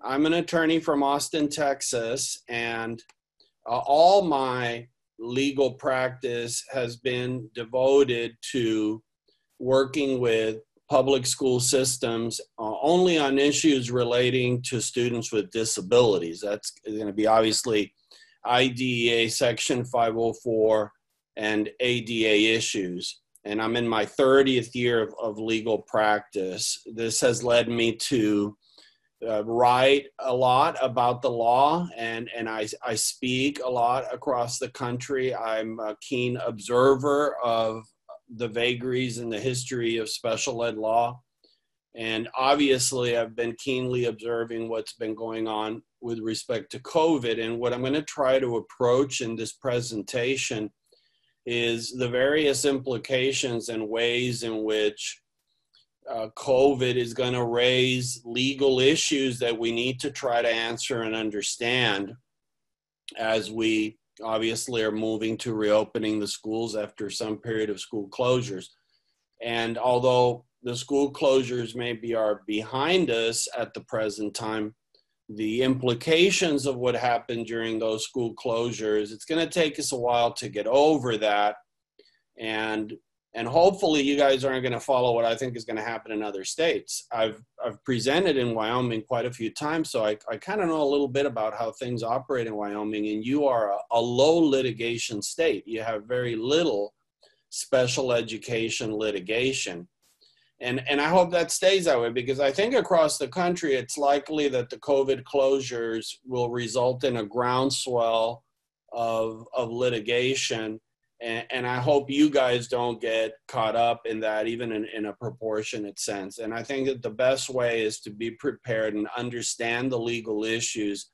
I'm an attorney from Austin, Texas, and all my legal practice has been devoted to working with public school systems only on issues relating to students with disabilities. That's going to be obviously IDEA Section 504 and ADA issues. And I'm in my 30th year of legal practice. This has led me to write a lot about the law, and I speak a lot across the country. I'm a keen observer of the vagaries in the history of special ed law. And obviously, I've been keenly observing what's been going on with respect to COVID. And what I'm going to try to approach in this presentation is the various implications and ways in which COVID is going to raise legal issues that we need to try to answer and understand as we obviously are moving to reopening the schools after some period of school closures. And although the school closures maybe are behind us at the present time, the implications of what happened during those school closures, it's going to take us a while to get over that. And hopefully you guys aren't going to follow what I think is going to happen in other states. I've presented in Wyoming quite a few times, so I kind of know a little bit about how things operate in Wyoming. And you are a low litigation state. You have very little special education litigation. And I hope that stays that way, because I think across the country, it's likely that the COVID closures will result in a groundswell of litigation. And I hope you guys don't get caught up in that, even in a proportionate sense. And I think that the best way is to be prepared and understand the legal issues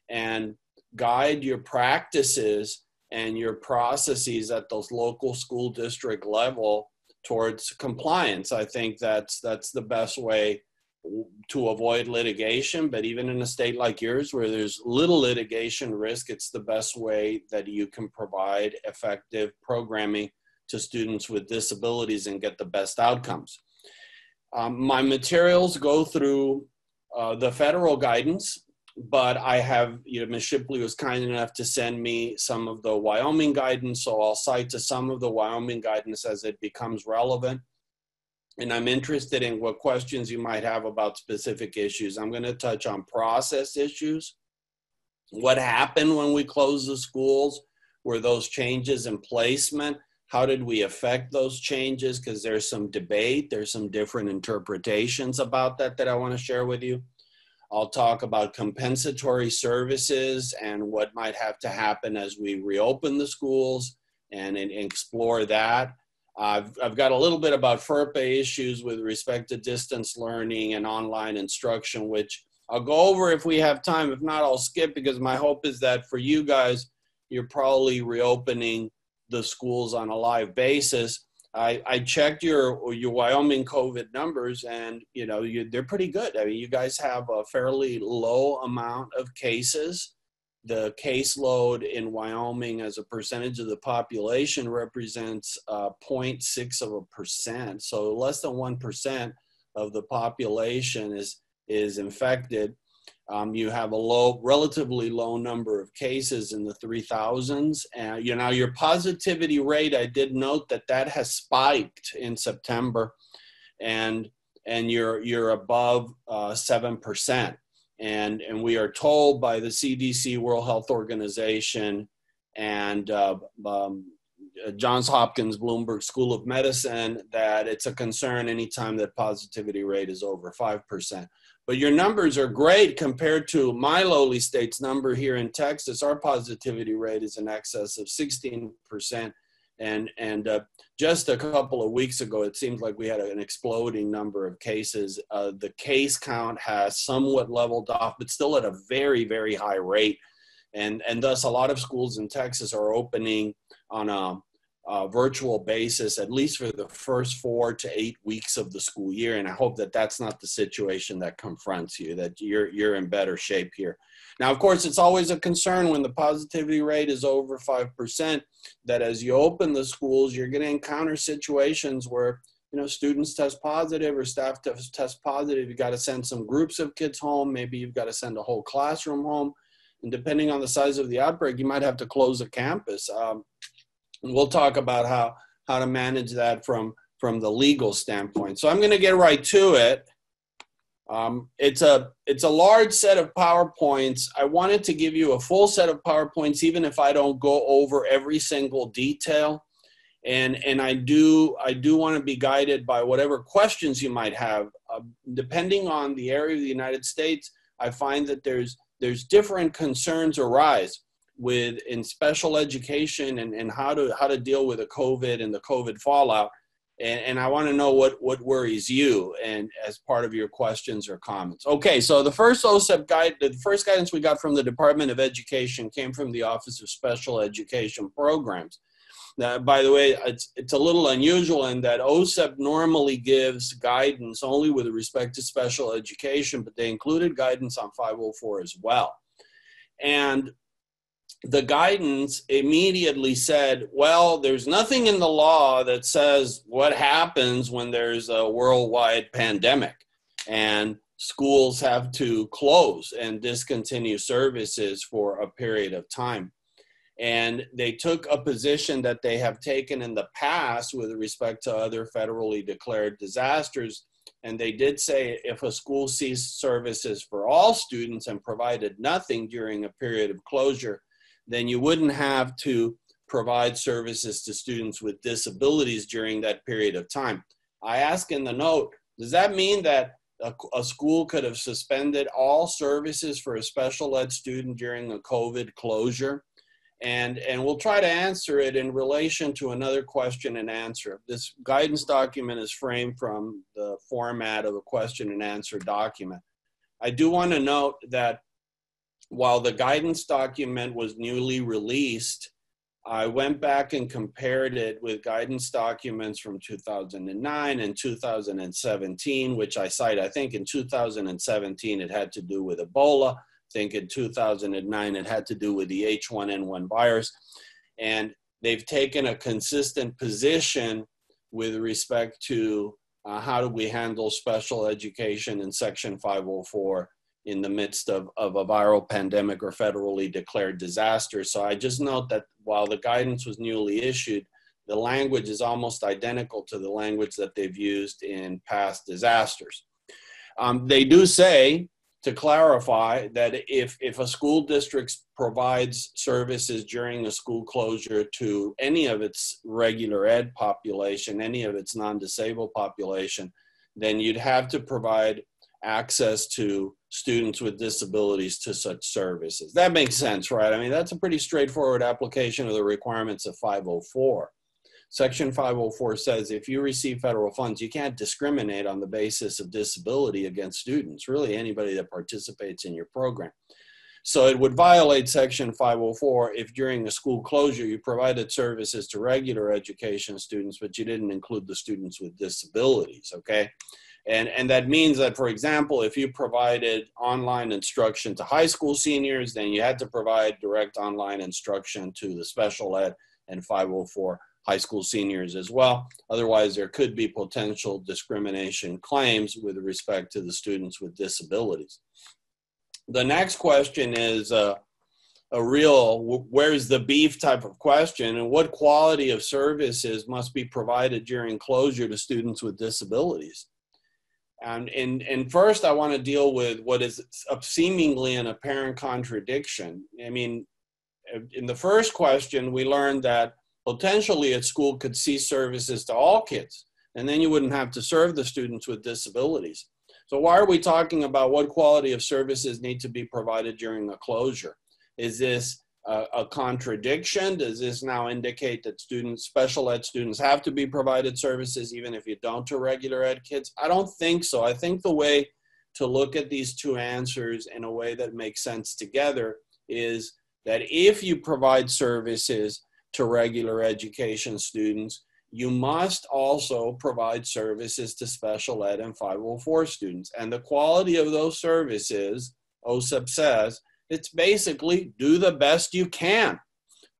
and guide your practices and your processes at those local school district level towards compliance. I think that's the best way to avoid litigation. But even in a state like yours where there's little litigation risk, it's the best way that you can provide effective programming to students with disabilities and get the best outcomes. My materials go through the federal guidance, but I have, Ms. Shipley was kind enough to send me some of the Wyoming guidance, so I'll cite to some of the Wyoming guidance as it becomes relevant. And I'm interested in what questions you might have about specific issues. I'm going to touch on process issues. What happened when we closed the schools? Were those changes in placement? How did we affect those changes? Because there's some debate, there's some different interpretations about that I want to share with you. I'll talk about compensatory services and what might have to happen as we reopen the schools and explore that. I've got a little bit about FAPE issues with respect to distance learning and online instruction, which I'll go over if we have time. If not, I'll skip, because my hope is that for you guys, you're probably reopening the schools on a live basis. I checked your Wyoming COVID numbers, and they're pretty good. I mean, you guys have a fairly low amount of cases. The caseload in Wyoming as a percentage of the population represents 0.6%. So less than 1% of the population is infected. You have a relatively low number of cases in the 3,000s. And your positivity rate, I did note that has spiked in September, and you're above 7%. And we are told by the CDC, World Health Organization, and Johns Hopkins Bloomberg School of Medicine that it's a concern anytime that positivity rate is over 5%. But your numbers are great compared to my lowly state's number here in Texas. Our positivity rate is in excess of 16%. And just a couple of weeks ago, it seemed like we had an exploding number of cases. The case count has somewhat leveled off, but still at a very, very high rate. And thus, a lot of schools in Texas are opening on a virtual basis, at least for the first 4 to 8 weeks of the school year. And I hope that that's not the situation that confronts you, that you're in better shape here. Now, of course, it's always a concern when the positivity rate is over 5%, that as you open the schools, you're going to encounter situations where students test positive or staff test positive, you got to send some groups of kids home. Maybe you've got to send a whole classroom home. And depending on the size of the outbreak, you might have to close a campus. And we'll talk about how to manage that from the legal standpoint. So I'm going to get right to it. It's a large set of PowerPoints. I wanted to give you a full set of PowerPoints, even if I don't go over every single detail. And I do want to be guided by whatever questions you might have. Depending on the area of the United States, I find that there's different concerns arise in special education and how to deal with the COVID and the COVID fallout. And I want to know what worries you and as part of your questions or comments. Okay, so the first OSEP guide, the first guidance we got from the Department of Education came from the Office of Special Education Programs. Now, by the way, it's a little unusual in that OSEP normally gives guidance only with respect to special education, but they included guidance on 504 as well. And the guidance immediately said, well, there's nothing in the law that says what happens when there's a worldwide pandemic and schools have to close and discontinue services for a period of time. And they took a position that they have taken in the past with respect to other federally declared disasters. And they did say if a school ceased services for all students and provided nothing during a period of closure, then you wouldn't have to provide services to students with disabilities during that period of time. I ask in the note, does that mean that a school could have suspended all services for a special ed student during a COVID closure? And we'll try to answer it in relation to another question and answer. This guidance document is framed from the format of a question and answer document. I do want to note that while the guidance document was newly released, I went back and compared it with guidance documents from 2009 and 2017, which I cite. I think in 2017, it had to do with Ebola. I think in 2009, it had to do with the H1N1 virus. And they've taken a consistent position with respect to how do we handle special education in Section 504 in the midst of a viral pandemic or federally declared disaster. So I just note that while the guidance was newly issued, the language is almost identical to the language that they've used in past disasters. They do say, to clarify, that if a school district provides services during a school closure to any of its regular ed population, any of its non-disabled population, then you'd have to provide access to students with disabilities to such services. That makes sense, right? I mean, that's a pretty straightforward application of the requirements of 504. Section 504 says if you receive federal funds, you can't discriminate on the basis of disability against students, really anybody that participates in your program. So it would violate Section 504 if during a school closure you provided services to regular education students, but you didn't include the students with disabilities, okay? And that means that, for example, if you provided online instruction to high school seniors, then you had to provide direct online instruction to the special ed and 504 high school seniors as well. Otherwise, there could be potential discrimination claims with respect to the students with disabilities. The next question is a real where's the beef type of question, and what quality of services must be provided during closure to students with disabilities? And first, I want to deal with what is seemingly an apparent contradiction. I mean, in the first question, we learned that potentially a school could cease services to all kids, and then you wouldn't have to serve the students with disabilities. So why are we talking about what quality of services need to be provided during a closure? Is this a contradiction? Does this now indicate that special ed students have to be provided services even if you don't to regular ed kids? I don't think so. I think the way to look at these two answers in a way that makes sense together is that if you provide services to regular education students, you must also provide services to special ed and 504 students. And the quality of those services, OSEP says, it's basically do the best you can.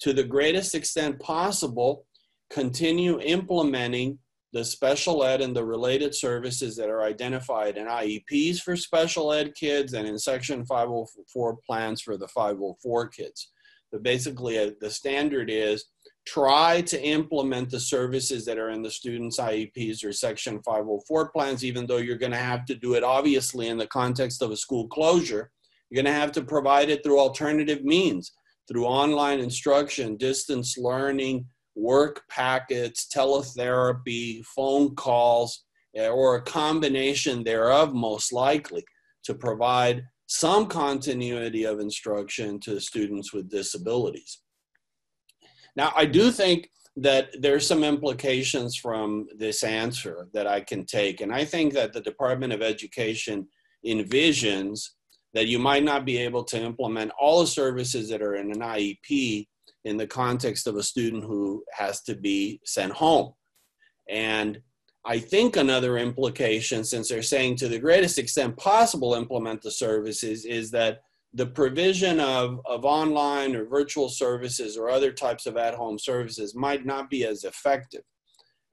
To the greatest extent possible, continue implementing the special ed and the related services that are identified in IEPs for special ed kids and in Section 504 plans for the 504 kids. But basically, the standard is try to implement the services that are in the student's IEPs or Section 504 plans, even though you're going to have to do it, obviously, in the context of a school closure. You're going to have to provide it through alternative means, through online instruction, distance learning, work packets, teletherapy, phone calls, or a combination thereof, most likely, to provide some continuity of instruction to students with disabilities. Now, I do think that there's some implications from this answer that I can take, and I think that the Department of Education envisions that you might not be able to implement all the services that are in an IEP in the context of a student who has to be sent home. And I think another implication, since they're saying to the greatest extent possible implement the services, is that the provision of online or virtual services or other types of at-home services might not be as effective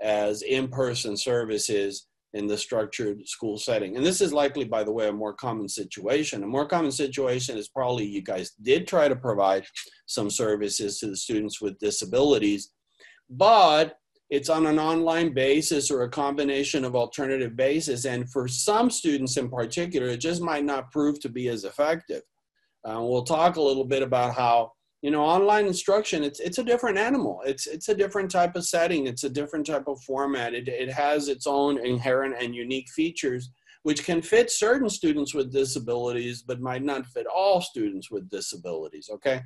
as in-person services in the structured school setting. And this is likely, by the way, a more common situation. A more common situation is probably you guys did try to provide some services to the students with disabilities, but it's on an online basis or a combination of alternative basis. And for some students in particular, it just might not prove to be as effective. We'll talk a little bit about how, you know, online instruction, it's a different animal. It's a different type of setting. It's a different type of format. It has its own inherent and unique features, which can fit certain students with disabilities, but might not fit all students with disabilities, okay?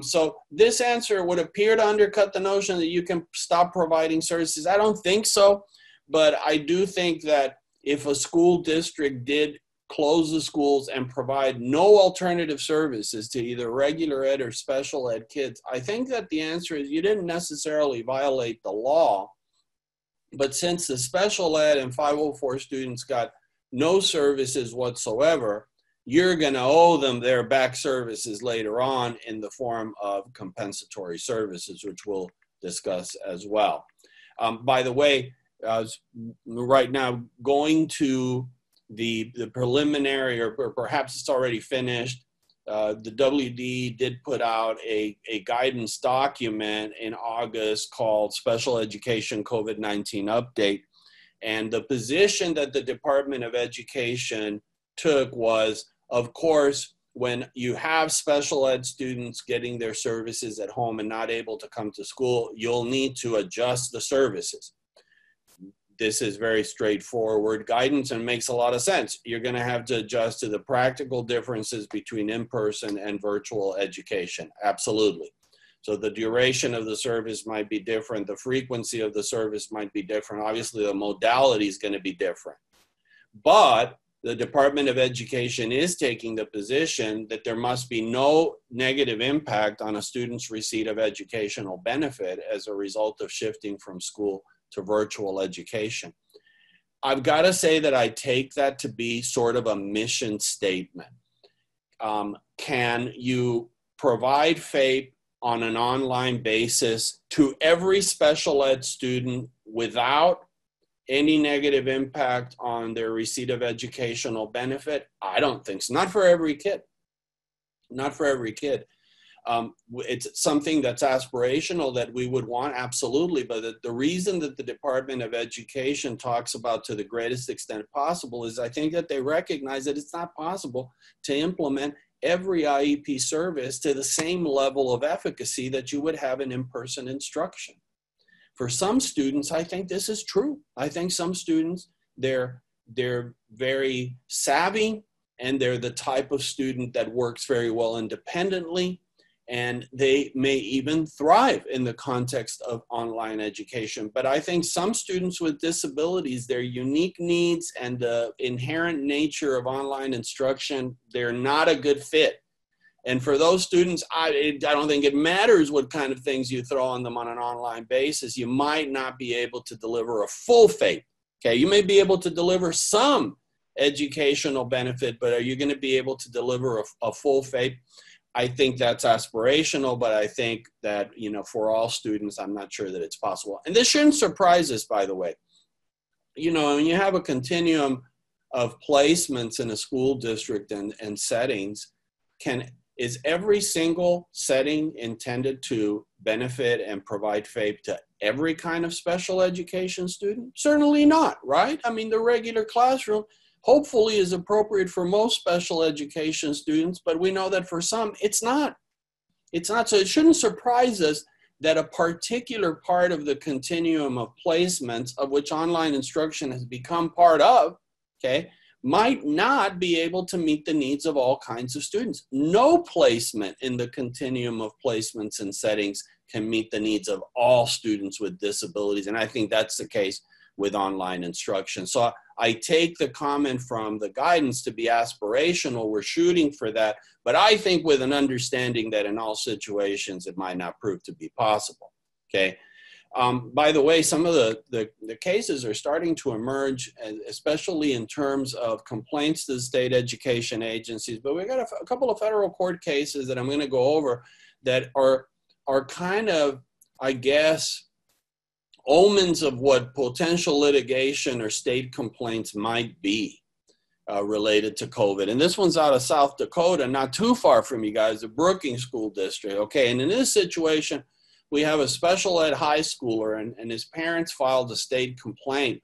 So this answer would appear to undercut the notion that you can stop providing services. I don't think so, but I do think that if a school district did close the schools and provide no alternative services to either regular ed or special ed kids, I think that the answer is you didn't necessarily violate the law, but since the special ed and 504 students got no services whatsoever, you're going to owe them their back services later on in the form of compensatory services, which we'll discuss as well. By the way, right now, going to the preliminary, or perhaps it's already finished, the WD did put out a guidance document in August called Special Education COVID-19 Update. And the position that the Department of Education took was, of course, when you have special ed students getting their services at home and not able to come to school, you'll need to adjust the services. This is very straightforward guidance and makes a lot of sense. You're going to have to adjust to the practical differences between in-person and virtual education. Absolutely. So the duration of the service might be different. The frequency of the service might be different. Obviously, the modality is going to be different. But the Department of Education is taking the position that there must be no negative impact on a student's receipt of educational benefit as a result of shifting from school to virtual education. I've got to say that I take that to be sort of a mission statement. Can you provide FAPE on an online basis to every special ed student without any negative impact on their receipt of educational benefit? I don't think so. Not for every kid. Not for every kid. It's something that's aspirational that we would want, absolutely. But the reason that the Department of Education talks about to the greatest extent possible is I think that they recognize that it's not possible to implement every IEP service to the same level of efficacy that you would have in in-person instruction. For some students, I think this is true. I think some students, they're very savvy, and they're the type of student that works very well independently, and they may even thrive in the context of online education. But I think some students with disabilities, their unique needs and the inherent nature of online instruction, they're not a good fit. And for those students, I don't think it matters what kind of things you throw on them on an online basis. You might not be able to deliver a full FAPE. Okay, you may be able to deliver some educational benefit, but are you going to be able to deliver a full FAPE? I think that's aspirational, but I think that, you know, for all students, I'm not sure that it's possible. And this shouldn't surprise us, by the way. You know, when you have a continuum of placements in a school district and settings, is every single setting intended to benefit and provide FAPE to every kind of special education student? Certainly not, right? I mean, the regular classroom hopefully is appropriate for most special education students, but we know that for some, it's not. It's not. So it shouldn't surprise us that a particular part of the continuum of placements, of which online instruction has become part of, okay, might not be able to meet the needs of all kinds of students. No placement in the continuum of placements and settings can meet the needs of all students with disabilities. And I think that's the case with online instruction. So I take the comment from the guidance to be aspirational. We're shooting for that, but I think with an understanding that in all situations, it might not prove to be possible, okay? By the way, some of the cases are starting to emerge, especially in terms of complaints to the state education agencies, but we've got a couple of federal court cases that I'm gonna go over that are kind of, I guess, omens of what potential litigation or state complaints might be related to COVID. And this one's out of South Dakota, not too far from you guys, the Brookings School District, okay? And in this situation, we have a special ed high schooler and his parents filed a state complaint.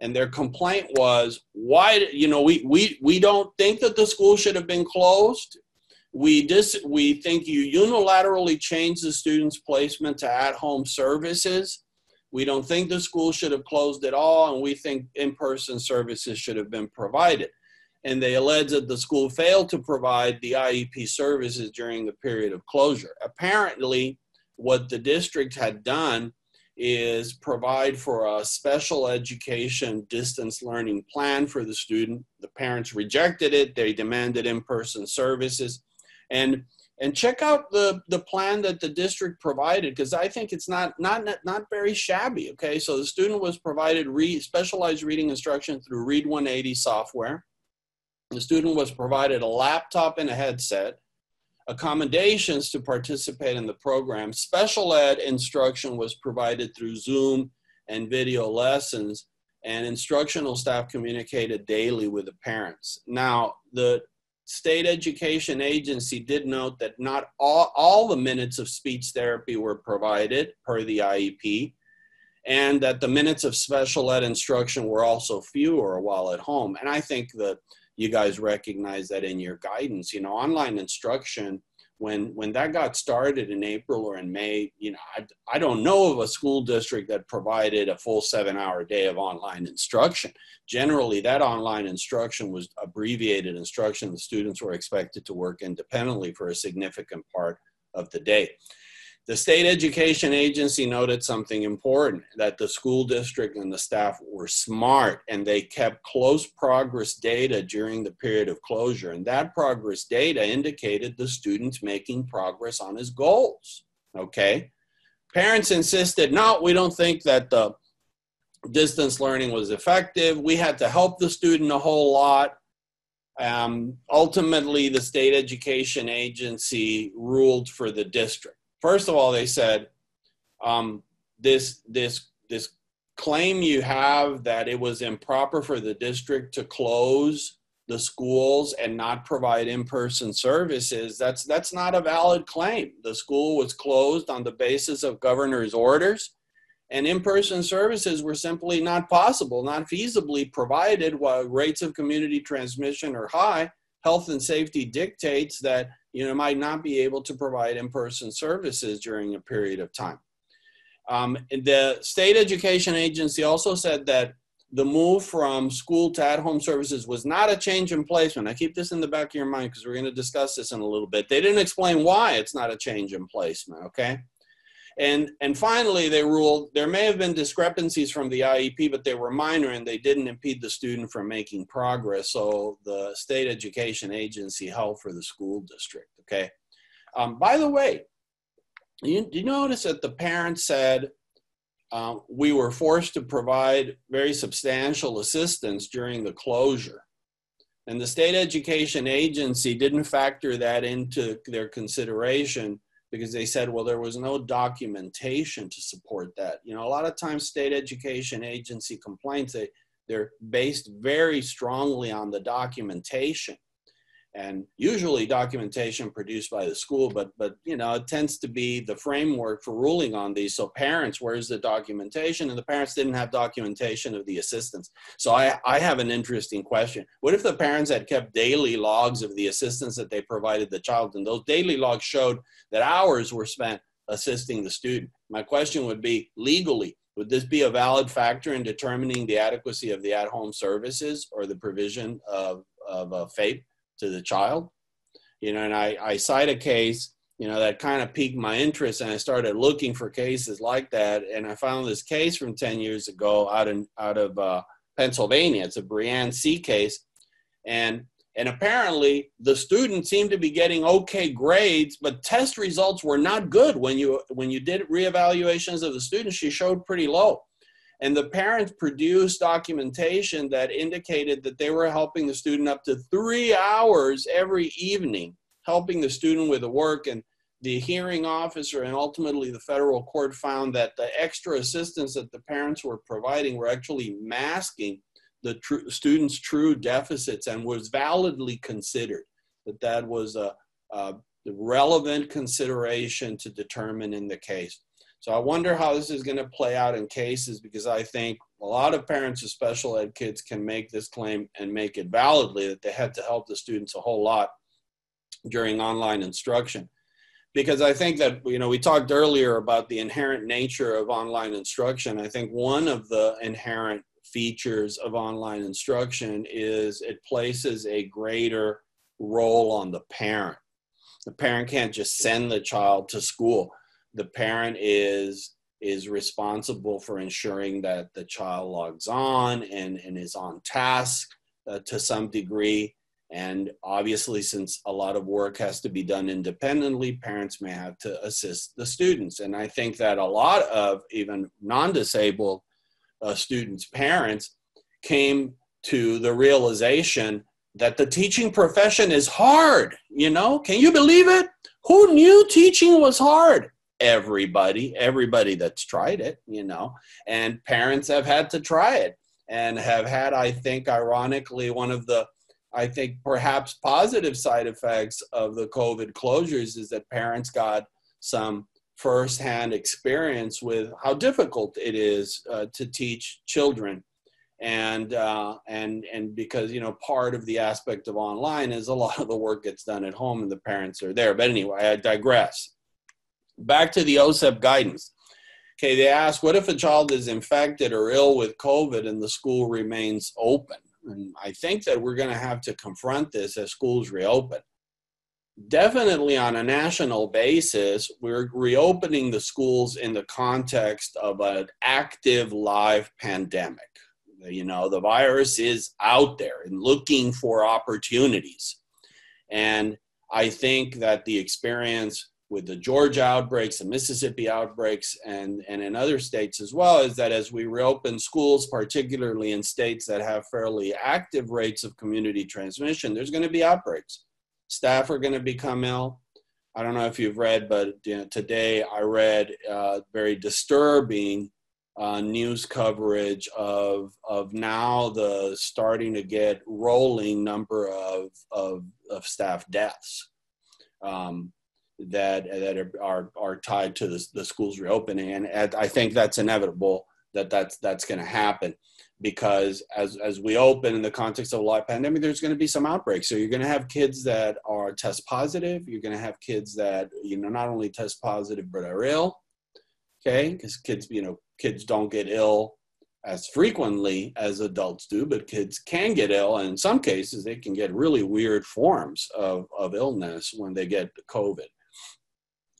And their complaint was, why, you know, we don't think that the school should have been closed. We think you unilaterally changed the student's placement to at-home services. We don't think the school should have closed at all, and we think in-person services should have been provided. And they allege that the school failed to provide the IEP services during the period of closure. Apparently, what the district had done is provide for a special education distance learning plan for the student. The parents rejected it. They demanded in-person services. And check out the plan that the district provided, because I think it's not very shabby, okay? So the student was provided specialized reading instruction through Read 180 software. The student was provided a laptop and a headset, accommodations to participate in the program. Special ed instruction was provided through Zoom and video lessons, and instructional staff communicated daily with the parents. Now, the state education agency did note that not all the minutes of speech therapy were provided per the IEP, and that the minutes of special ed instruction were also fewer while at home. And I think that you guys recognize that in your guidance. You know, online instruction, when that got started in April or in May, you know, I don't know of a school district that provided a full 7-hour day of online instruction. Generally, that online instruction was abbreviated instruction. The students were expected to work independently for a significant part of the day. The state education agency noted something important, that the school district and the staff were smart and they kept close progress data during the period of closure. And that progress data indicated the students making progress on his goals, okay? Parents insisted, no, we don't think that the distance learning was effective. We had to help the student a whole lot. Ultimately, the state education agency ruled for the district. First of all, they said, this claim you have that it was improper for the district to close the schools and not provide in-person services, that's not a valid claim. The school was closed on the basis of governor's orders, and in-person services were simply not possible, not feasibly provided while rates of community transmission are high. Health and safety dictates that you might not be able to provide in-person services during a period of time. The state education agency also said that the move from school to at-home services was not a change in placement. I keep this in the back of your mind because we're going to discuss this in a little bit. They didn't explain why it's not a change in placement, okay? And finally, they ruled there may have been discrepancies from the IEP, but they were minor and they didn't impede the student from making progress. So the state education agency held for the school district, okay? By the way, you notice that the parents said we were forced to provide very substantial assistance during the closure. And the state education agency didn't factor that into their consideration because they said, well, there was no documentation to support that. You know, a lot of times state education agency complaints, they're based very strongly on the documentation. And usually documentation produced by the school, but you know, it tends to be the framework for ruling on these. So parents, where's the documentation? And the parents didn't have documentation of the assistance. So I have an interesting question. What if the parents had kept daily logs of the assistance that they provided the child, and those daily logs showed that hours were spent assisting the student? My question would be, legally, would this be a valid factor in determining the adequacy of the at-home services or the provision of a FAPE to the child? You know, and I cite a case, you know, that kind of piqued my interest, and I started looking for cases like that, and I found this case from 10 years ago out of Pennsylvania. It's a Brianne C. case, and apparently the student seemed to be getting okay grades, but test results were not good. When you did reevaluations of the student, she showed pretty low. And the parents produced documentation that indicated that they were helping the student up to 3 hours every evening, helping the student with the work. And the hearing officer and ultimately the federal court found that the extra assistance that the parents were providing were actually masking the student's true deficits, and was validly considered that was a relevant consideration to determine in the case. So I wonder how this is going to play out in cases, because I think a lot of parents of special ed kids can make this claim and make it validly that they had to help the students a whole lot during online instruction. Because I think that, you know, we talked earlier about the inherent nature of online instruction. I think one of the inherent features of online instruction is it places a greater role on the parent. The parent can't just send the child to school. The parent is responsible for ensuring that the child logs on and is on task to some degree. And obviously, since a lot of work has to be done independently, parents may have to assist the students. And I think that a lot of even non-disabled students' parents came to the realization that the teaching profession is hard. You know, can you believe it? Who knew teaching was hard? Everybody that's tried it, you know, and parents have had to try it and have had, I think, ironically, one of the, I think, perhaps positive side effects of the COVID closures is that parents got some firsthand experience with how difficult it is to teach children. And because, you know, part of the aspect of online is a lot of the work gets done at home and the parents are there. But anyway, I digress. Back to the OSEP guidance. Okay, they ask, what if a child is infected or ill with COVID and the school remains open? And I think that we're going to have to confront this as schools reopen. Definitely on a national basis, we're reopening the schools in the context of an active live pandemic. You know, the virus is out there and looking for opportunities. And I think that the experience with the Georgia outbreaks, the Mississippi outbreaks, and in other states as well, is that as we reopen schools, particularly in states that have fairly active rates of community transmission, there's going to be outbreaks. Staff are going to become ill. I don't know if you've read, but you know, today I read very disturbing news coverage of now the starting to get rolling number of staff deaths. That are tied to the schools reopening, and I think that's inevitable. That's going to happen, because as we open in the context of a live pandemic, there's going to be some outbreaks. So you're going to have kids that are test positive. You're going to have kids that, you know, not only test positive but are ill. Okay, because kids don't get ill as frequently as adults do, but kids can get ill, and in some cases they can get really weird forms of illness when they get COVID.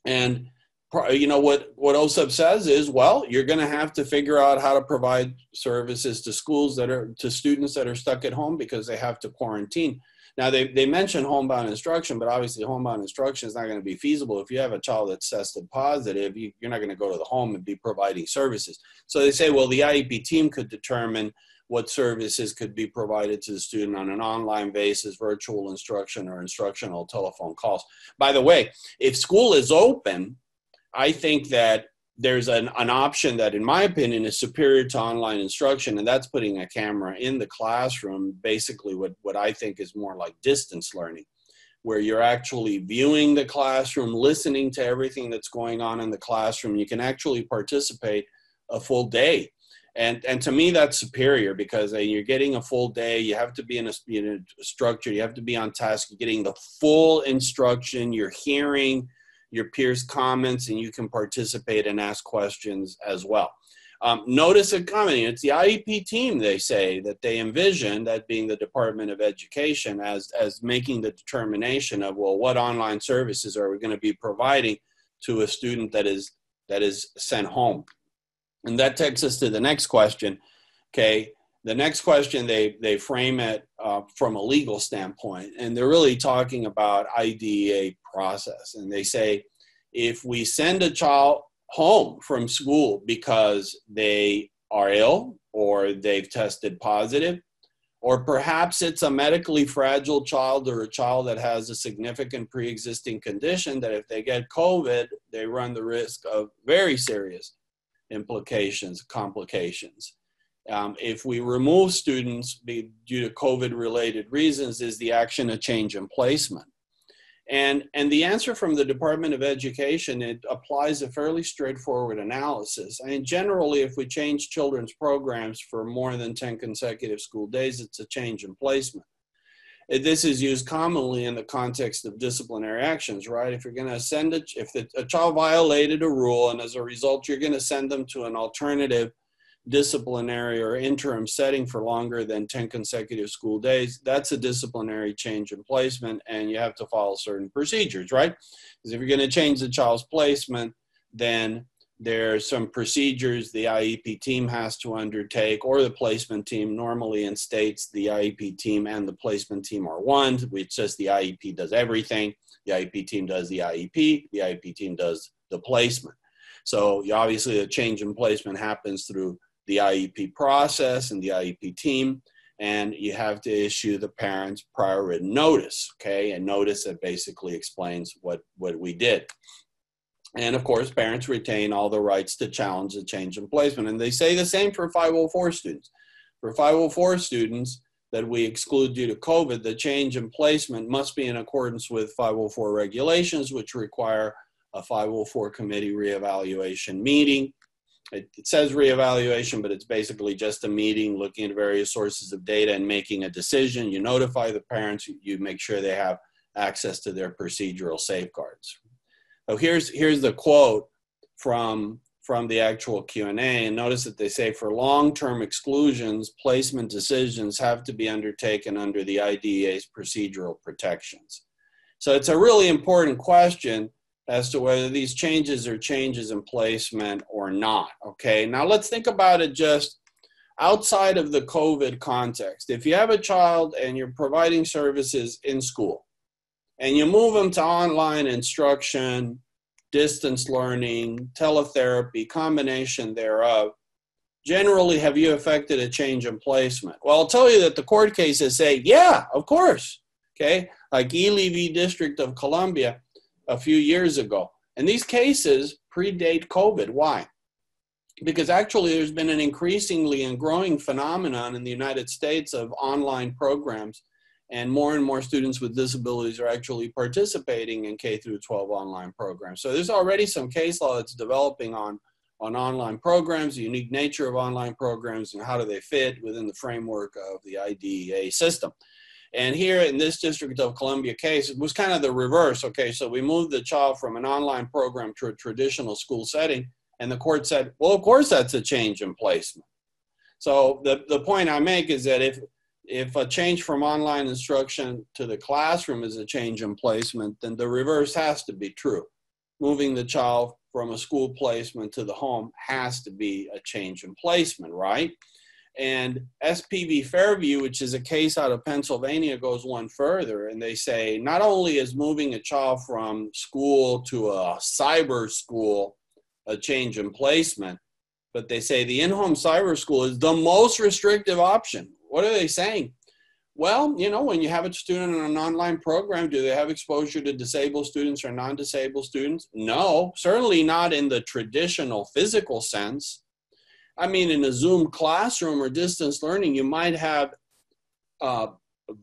And, you know, what OSEP says is, well, you're going to have to figure out how to provide services to schools to students that are stuck at home because they have to quarantine. Now, they mention homebound instruction, but obviously homebound instruction is not going to be feasible. If you have a child that's tested positive, you're not going to go to the home and be providing services. So they say, well, the IEP team could determine what services could be provided to the student on an online basis, virtual instruction, or instructional telephone calls. By the way, if school is open, I think that there's an option that, in my opinion, is superior to online instruction, and that's putting a camera in the classroom, basically what I think is more like distance learning, where you're actually viewing the classroom, listening to everything that's going on in the classroom. You can actually participate a full day. And to me, that's superior, because you're getting a full day. You have to be in a structure. You have to be on task. You're getting the full instruction. You're hearing your peers' comments, and you can participate and ask questions as well. Notice a comment. It's the IEP team, they say, that they envision, that being the Department of Education, as making the determination of, well, what online services are we going to be providing to a student that is sent home. And that takes us to the next question, okay? The next question, they frame it from a legal standpoint, and they're really talking about IDEA process. And they say, if we send a child home from school because they are ill, or they've tested positive, or perhaps it's a medically fragile child, or a child that has a significant pre-existing condition, that if they get COVID, they run the risk of very serious implications, complications. If we remove students due to COVID-related reasons, is the action a change in placement? And the answer from the Department of Education, it applies a fairly straightforward analysis. I mean, generally, if we change children's programs for more than 10 consecutive school days, it's a change in placement. This is used commonly in the context of disciplinary actions, right? If you're going to send if a child violated a rule, and as a result, you're going to send them to an alternative disciplinary or interim setting for longer than 10 consecutive school days, that's a disciplinary change in placement, and you have to follow certain procedures, right? Because if you're going to change the child's placement, then there's some procedures the IEP team has to undertake, or the placement team. Normally in states, the IEP team and the placement team are one. It's just the IEP does everything. The IEP team does the IEP. The IEP team does the placement. So obviously a change in placement happens through the IEP process and the IEP team, and you have to issue the parents prior written notice, okay? A notice that basically explains what we did. And of course, parents retain all the rights to challenge the change in placement. And they say the same for 504 students. For 504 students that we exclude due to COVID, the change in placement must be in accordance with 504 regulations, which require a 504 committee reevaluation meeting. It says reevaluation, but it's basically just a meeting looking at various sources of data and making a decision. You notify the parents, you make sure they have access to their procedural safeguards. So here's the quote from the actual Q&A, and notice that they say, for long-term exclusions, placement decisions have to be undertaken under the IDEA's procedural protections. So it's a really important question as to whether these changes are changes in placement or not, okay? Now let's think about it just outside of the COVID context. If you have a child and you're providing services in school, and you move them to online instruction, distance learning, teletherapy, combination thereof, generally, have you affected a change in placement? Well, I'll tell you that the court cases say, yeah, of course, okay? Like Ely v. District of Columbia a few years ago. And these cases predate COVID. Why? Because actually there's been an increasingly and growing phenomenon in the United States of online programs, and more students with disabilities are actually participating in K through 12 online programs. So there's already some case law that's developing on online programs, the unique nature of online programs, and how do they fit within the framework of the IDEA system. And here in this District of Columbia case, it was kind of the reverse. Okay, so we moved the child from an online program to a traditional school setting, and the court said, well, of course that's a change in placement. So the point I make is that if a change from online instruction to the classroom is a change in placement, then the reverse has to be true. Moving the child from a school placement to the home has to be a change in placement, right? And SPV Fairview, which is a case out of Pennsylvania, goes one further, and they say not only is moving a child from school to a cyber school a change in placement, but they say the in-home cyber school is the most restrictive option. What are they saying? Well, you know, when you have a student in an online program, do they have exposure to disabled students or non-disabled students? No, certainly not in the traditional physical sense. I mean, in a Zoom classroom or distance learning, you might have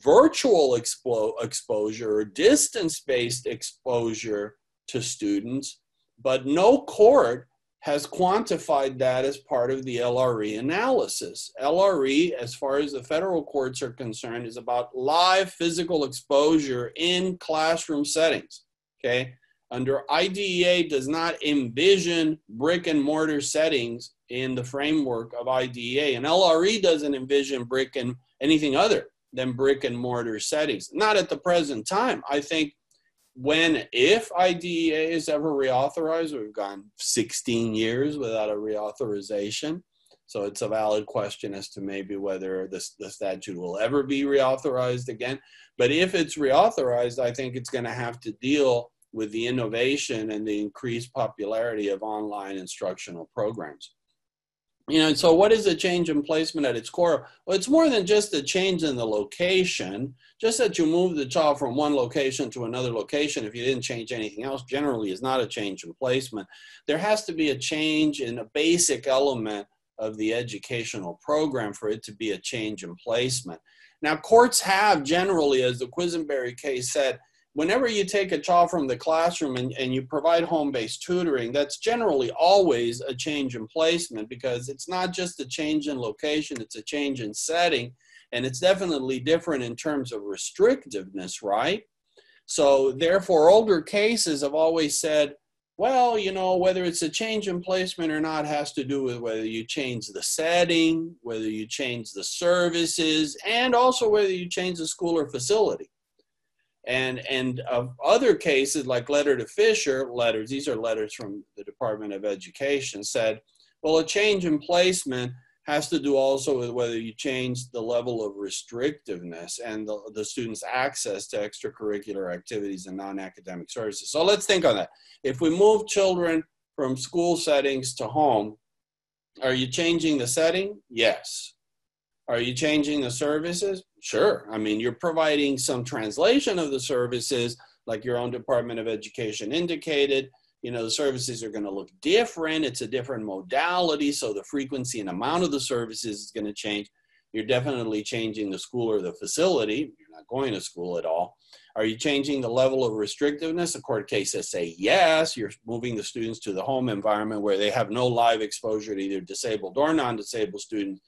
virtual exposure or distance-based exposure to students, but no court has quantified that as part of the LRE analysis. LRE, as far as the federal courts are concerned, is about live physical exposure in classroom settings, okay? Under IDEA does not envision brick and mortar settings in the framework of IDEA, and LRE doesn't envision anything other than brick and mortar settings. Not at the present time. I think if IDEA is ever reauthorized, we've gone 16 years without a reauthorization. So it's a valid question as to maybe whether the statute will ever be reauthorized again. But if it's reauthorized, I think it's going to have to deal with the innovation and the increased popularity of online instructional programs. You know, so what is a change in placement at its core? Well, it's more than just a change in the location. Just that you move the child from one location to another location, if you didn't change anything else, generally is not a change in placement. There has to be a change in a basic element of the educational program for it to be a change in placement. Now, courts have generally, as the Quisenberry case said, whenever you take a child from the classroom and you provide home-based tutoring, that's generally always a change in placement, because it's not just a change in location, it's a change in setting, and it's definitely different in terms of restrictiveness, right? So therefore, older cases have always said, well, you know, whether it's a change in placement or not has to do with whether you change the setting, whether you change the services, and also whether you change the school or facility. And of other cases, like letter to Fisher, these are letters from the Department of Education, said, well, a change in placement has to do also with whether you change the level of restrictiveness and the student's access to extracurricular activities and non-academic services. So let's think on that. If we move children from school settings to home, are you changing the setting? Yes. Are you changing the services? Sure. I mean, you're providing some translation of the services, like your own Department of Education indicated. You know, the services are going to look different. It's a different modality, so the frequency and amount of the services is going to change. You're definitely changing the school or the facility. You're not going to school at all. Are you changing the level of restrictiveness? The court cases say yes. You're moving the students to the home environment where they have no live exposure to either disabled or non-disabled students,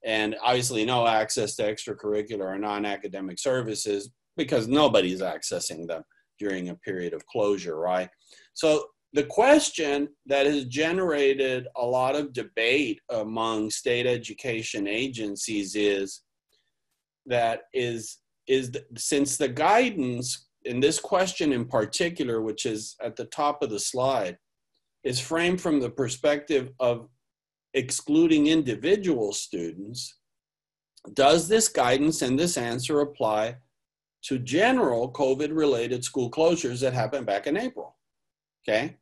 and obviously no access to extracurricular or non-academic services, because nobody's accessing them during a period of closure, right? So the question that has generated a lot of debate among state education agencies is since the guidance in this question in particular, which is at the top of the slide, is framed from the perspective of excluding individual students, does this guidance and this answer apply to general COVID-related school closures that happened back in April? Okay,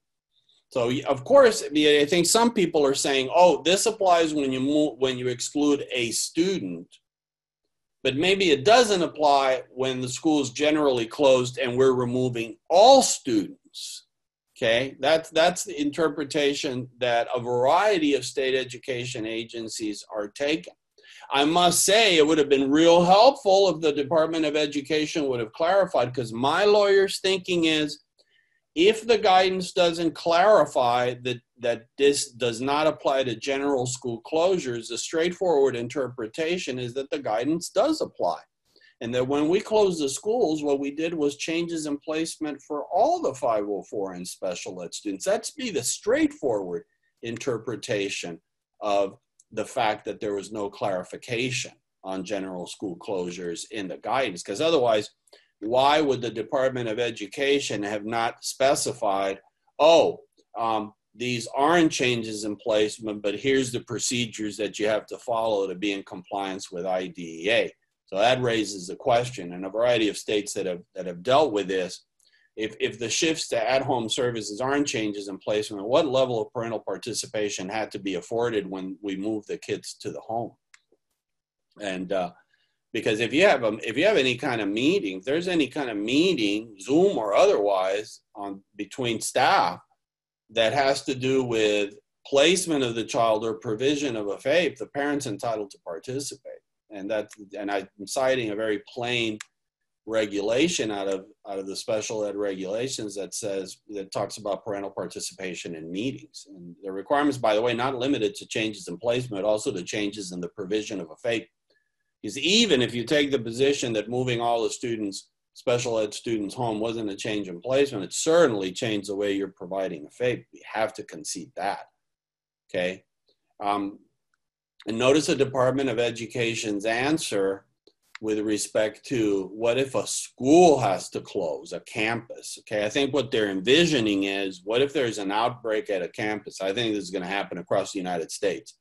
so of course, I think some people are saying, oh, this applies when you exclude a student, but maybe it doesn't apply when the school is generally closed and we're removing all students. Okay, that's the interpretation that a variety of state education agencies are taking. I must say it would have been real helpful if the Department of Education would have clarified, because my lawyer's thinking is, if the guidance doesn't clarify that this does not apply to general school closures, the straightforward interpretation is that the guidance does apply. And that when we closed the schools, what we did was changes in placement for all the 504 and special ed students. That's be the straightforward interpretation of the fact that there was no clarification on general school closures in the guidance. Because otherwise, why would the Department of Education have not specified, these aren't changes in placement, but here's the procedures that you have to follow to be in compliance with IDEA. So that raises a question, and a variety of states that have dealt with this. If the shifts to at-home services aren't changes in placement, what level of parental participation had to be afforded when we moved the kids to the home? And because if you have any kind of meeting, if there's any kind of meeting, Zoom or otherwise, between staff that has to do with placement of the child or provision of a FAPE, the parent's entitled to participate. And I'm citing a very plain regulation out of the special ed regulations that talks about parental participation in meetings. And the requirements, by the way, not limited to changes in placement, but also to changes in the provision of a FAPE. Because even if you take the position that moving all the students, special ed students home wasn't a change in placement, it certainly changed the way you're providing a FAPE. We have to concede that, okay? And notice the Department of Education's answer with respect to what if a school has to close, a campus, okay? I think what they're envisioning is, what if there's an outbreak at a campus? I think this is gonna happen across the United States.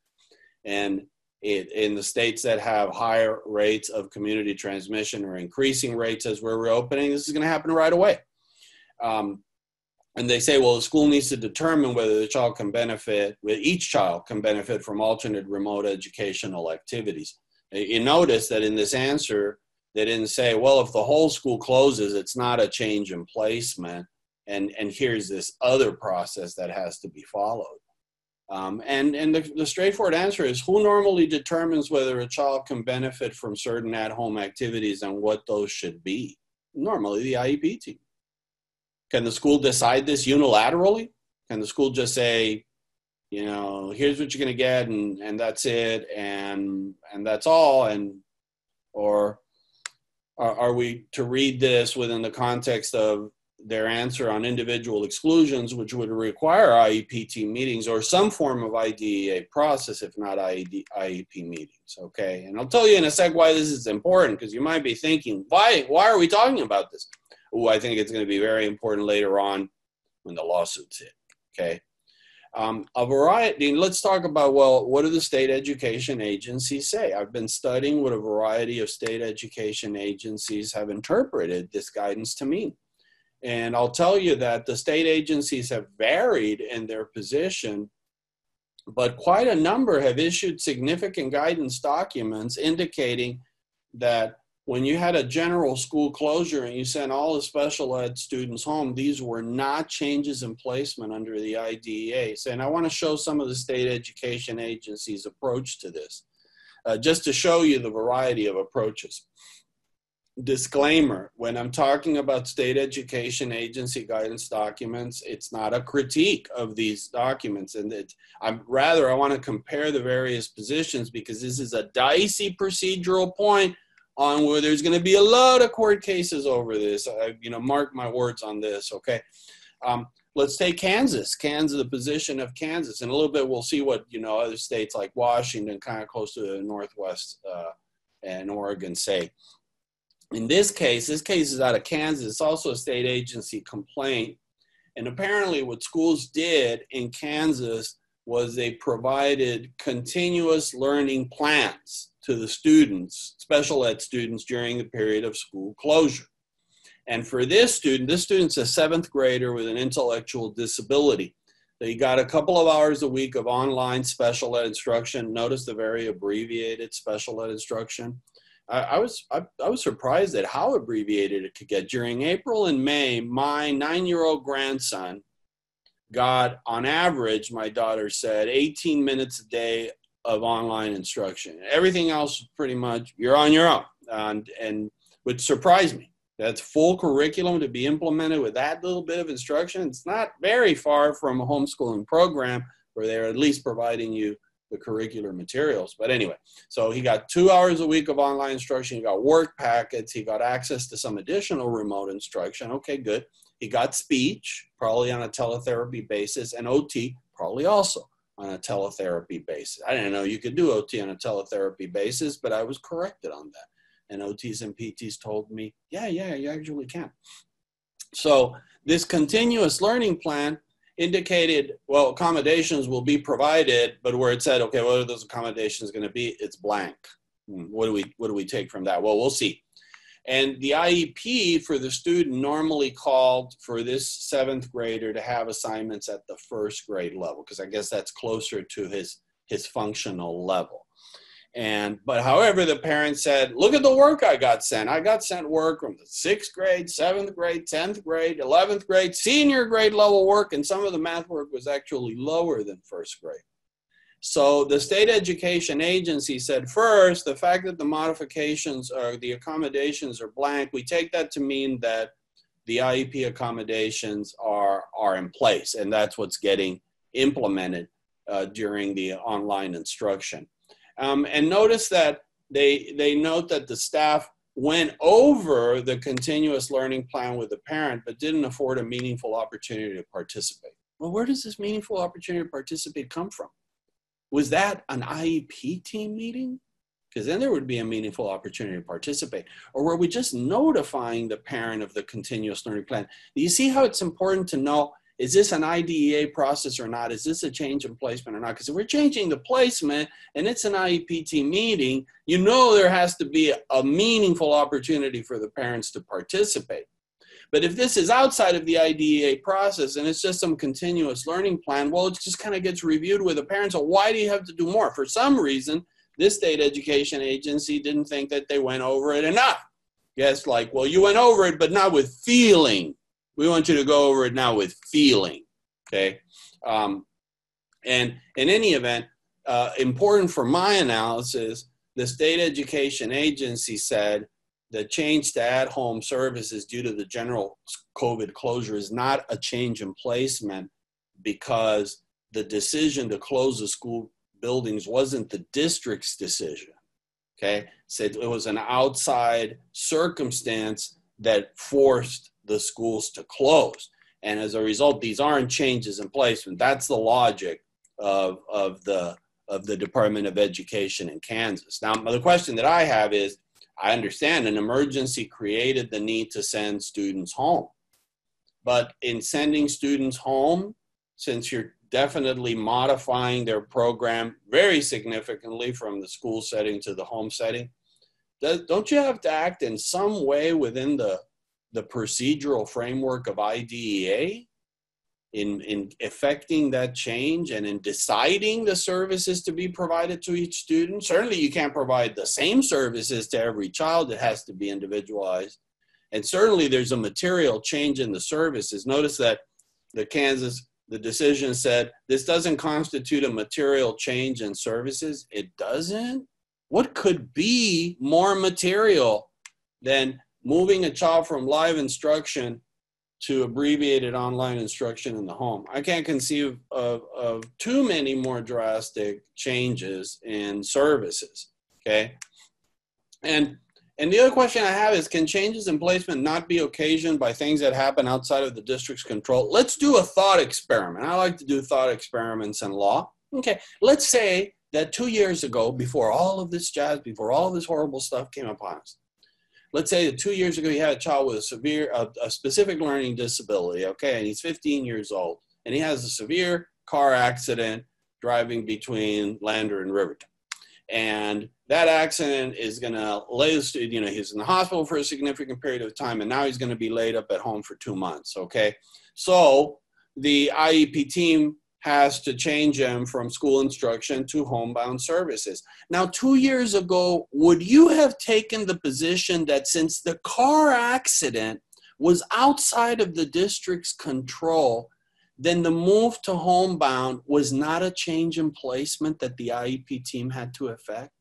And in the states that have higher rates of community transmission or increasing rates as we're reopening, this is gonna happen right away. And they say, well, the school needs to determine whether the child can benefit, each child can benefit from alternate remote educational activities. You notice that in this answer, they didn't say, well, if the whole school closes, it's not a change in placement, and here's this other process that has to be followed. And the straightforward answer is, who normally determines whether a child can benefit from certain at-home activities and what those should be? Normally the IEP team. Can the school decide this unilaterally? Can the school just say, you know, here's what you're going to get, and that's it, and that's all? Or are we to read this within the context of their answer on individual exclusions, which would require IEP team meetings or some form of IDEA process, if not IEP meetings, okay? And I'll tell you in a sec why this is important, because you might be thinking, why are we talking about this? Oh, I think it's going to be very important later on when the lawsuits hit, okay? A variety, let's talk about, well, what do the state education agencies say? I've been studying what a variety of state education agencies have interpreted this guidance to mean. And I'll tell you that the state agencies have varied in their position, but quite a number have issued significant guidance documents indicating that when you had a general school closure and you sent all the special ed students home, these were not changes in placement under the IDEA. And I want to show some of the state education agencies' approach to this, just to show you the variety of approaches. Disclaimer, when I'm talking about state education agency guidance documents, it's not a critique of these documents. And I want to compare the various positions, because this is a dicey procedural point on where there's going to be a lot of court cases over this. Mark my words on this, okay? Let's take Kansas, the position of Kansas. In a little bit, we'll see what, other states like Washington, kind of close to the Northwest, and Oregon say. In this case is out of Kansas. It's also a state agency complaint. And apparently what schools did in Kansas was they provided continuous learning plans to the students, special ed students, during the period of school closure. And for this student's a 7th grader with an intellectual disability. They got a couple of hours a week of online special ed instruction. Notice the very abbreviated special ed instruction. I was surprised at how abbreviated it could get. During April and May, my 9-year-old grandson got, on average, my daughter said, 18 minutes a day of online instruction. Everything else, pretty much, you're on your own, and which surprised me. That's full curriculum to be implemented with that little bit of instruction. It's not very far from a homeschooling program where they're at least providing you the curricular materials. But anyway, so he got 2 hours a week of online instruction. He got work packets. He got access to some additional remote instruction. Okay, good. He got speech, probably on a teletherapy basis, and OT, probably also on a teletherapy basis. I didn't know you could do OT on a teletherapy basis, but I was corrected on that. And OTs and PTs told me, yeah, you actually can. So this continuous learning plan, indicated, well, accommodations will be provided, but where it said, okay, what are those accommodations going to be? It's blank. What do we take from that? Well, we'll see. And the IEP for the student normally called for this 7th grader to have assignments at the 1st grade level, because I guess that's closer to his functional level. But however, the parent said, look at the work I got sent. I got sent work from the 6th grade, 7th grade, 10th grade, 11th grade, senior grade level work, and some of the math work was actually lower than 1st grade. So the state education agency said, first, the fact that the modifications or the accommodations are blank, we take that to mean that the IEP accommodations are in place, and that's what's getting implemented during the online instruction. And notice that they note that the staff went over the continuous learning plan with the parent, but didn't afford a meaningful opportunity to participate. Well, where does this meaningful opportunity to participate come from? Was that an IEP team meeting? Because then there would be a meaningful opportunity to participate. Or were we just notifying the parent of the continuous learning plan? Do you see how it's important to know, is this an IDEA process or not? Is this a change in placement or not? Because if we're changing the placement and it's an IEP team meeting, you know there has to be a meaningful opportunity for the parents to participate. But if this is outside of the IDEA process and it's just some continuous learning plan, well, it just kind of gets reviewed with the parents. So why do you have to do more? For some reason, this state education agency didn't think that they went over it enough. Yes, like, well, you went over it, but not with feeling. We want you to go over it now with feeling, okay? And in any event, important for my analysis, the state education agency said the change to at-home services due to the general COVID closure is not a change in placement because the decision to close the school buildings wasn't the district's decision, okay? Said it was an outside circumstance that forced the schools to close. And as a result, these aren't changes in placement. That's the logic of the Department of Education in Kansas. Now, the question that I have is, I understand an emergency created the need to send students home. But in sending students home, since you're definitely modifying their program very significantly from the school setting to the home setting, don't you have to act in some way within the procedural framework of IDEA in effecting that change and in deciding the services to be provided to each student? Certainly you can't provide the same services to every child. It has to be individualized. And certainly there's a material change in the services. Notice that the decision said, this doesn't constitute a material change in services. It doesn't? What could be more material than moving a child from live instruction to abbreviated online instruction in the home? I can't conceive of too many more drastic changes in services, okay? And the other question I have is, can changes in placement not be occasioned by things that happen outside of the district's control? Let's do a thought experiment. I like to do thought experiments in law. Okay, let's say that 2 years ago, before all of this jazz, before all of this horrible stuff came upon us, let's say that 2 years ago, you had a child with a specific learning disability, okay, and he's 15 years old, and he has a severe car accident driving between Lander and Riverton. And that accident is going to lay the student, he's in the hospital for a significant period of time, and now he's going to be laid up at home for 2 months, okay? So the IEP team has to change him from school instruction to homebound services. Now, 2 years ago, would you have taken the position that since the car accident was outside of the district's control, then the move to homebound was not a change in placement that the IEP team had to effect?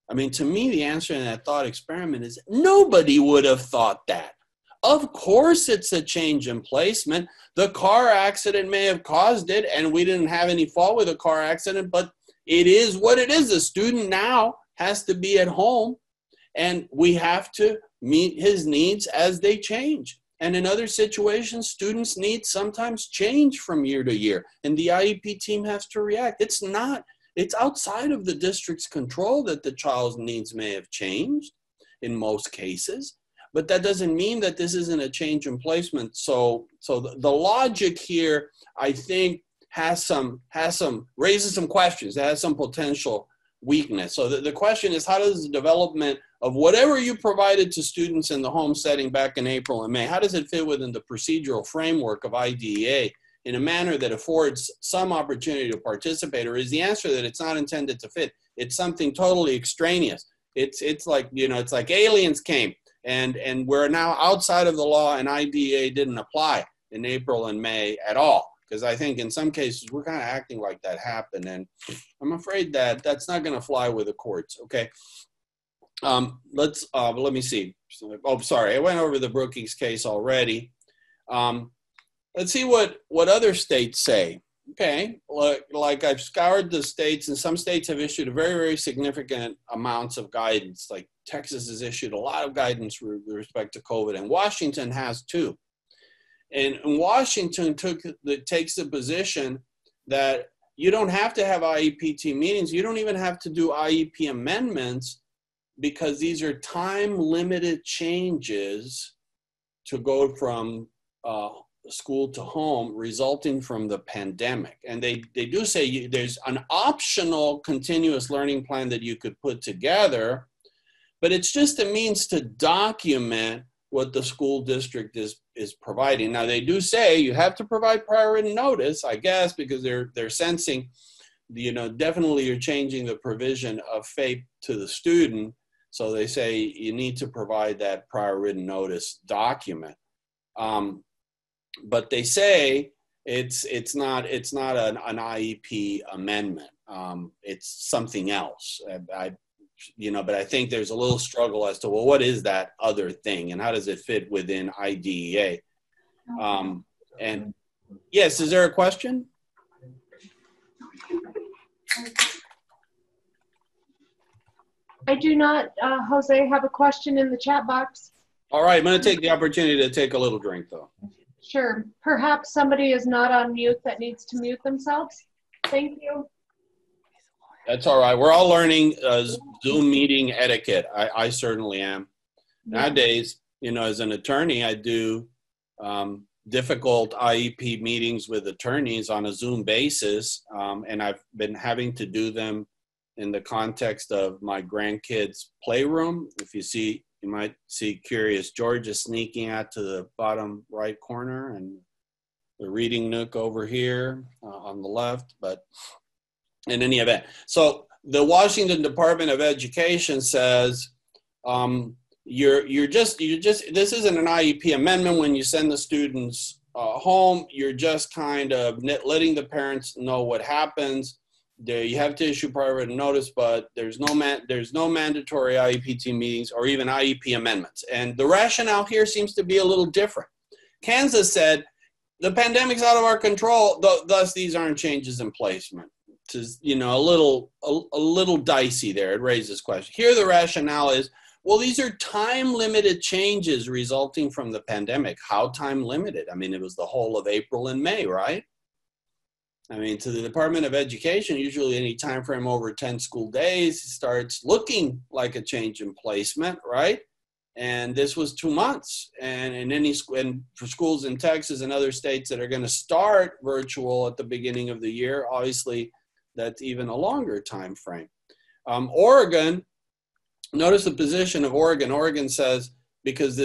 I mean, to me, the answer in that thought experiment is nobody would have thought that. Of course it's a change in placement. The car accident may have caused it, and we didn't have any fault with the car accident, but it is what it is. The student now has to be at home, and we have to meet his needs as they change. And in other situations, students' needs sometimes change from year to year, and the IEP team has to react. It's outside of the district's control that the child's needs may have changed in most cases. but that doesn't mean that this isn't a change in placement. So the logic here, I think, raises some questions. It has some potential weakness. So the question is, how does the development of whatever you provided to students in the home setting back in April and May, how does it fit within the procedural framework of IDEA in a manner that affords some opportunity to participate? Or is the answer that it's not intended to fit? It's something totally extraneous. It's like, you know, it's like aliens came and we're now outside of the law, and IDEA didn't apply in April and May at all. Because I think in some cases we're kind of acting like that happened, and I'm afraid that that's not going to fly with the courts. Okay, let me see. Oh, sorry, I went over the Brookings case already. Let's see what other states say. Okay, like I've scoured the states, and some states have issued very, very significant amounts of guidance. Like Texas has issued a lot of guidance with respect to COVID, and Washington has too. And Washington takes the position that you don't have to have IEP team meetings. You don't even have to do IEP amendments, because these are time-limited changes to go from school to home resulting from the pandemic. And they do say there's an optional continuous learning plan that you could put together, but it's just a means to document what the school district is providing. Now, they do say you have to provide prior written notice, I guess, because they're sensing, you know, definitely you're changing the provision of FAPE to the student. So they say you need to provide that prior written notice document. But they say it's not an IEP amendment. It's something else. But I think there's a little struggle as to, well, what is that other thing and how does it fit within IDEA? And yes, is there a question? I do not, Jose, have a question in the chat box. All right, I'm going to take the opportunity to take a little drink though. Sure. Perhaps somebody is not on mute that needs to mute themselves. Thank you. That's all right. We're all learning Zoom meeting etiquette. I certainly am. Yeah. Nowadays, you know, as an attorney, I do difficult IEP meetings with attorneys on a Zoom basis, and I've been having to do them in the context of my grandkids' playroom. If you see, you might see Curious George is sneaking out to the bottom right corner, and the reading nook over here on the left, but in any event. So the Washington Department of Education says you're just this isn't an IEP amendment. When you send the students home, you're just kind of letting the parents know what happens. There, you have to issue prior written notice, but there's no mandatory IEP team meetings or even IEP amendments. And the rationale here seems to be a little different. Kansas said the pandemic's out of our control, thus these aren't changes in placement. Is, you know, a little dicey there. It raises questions. Here the rationale is, well, these are time-limited changes resulting from the pandemic. How time-limited? I mean, it was the whole of April and May, right? I mean, to the Department of Education, usually any time frame over 10 school days starts looking like a change in placement, right? And this was 2 months. And for schools in Texas and other states that are going to start virtual at the beginning of the year, obviously, that's even a longer time frame. Oregon, notice the position of Oregon. Oregon says because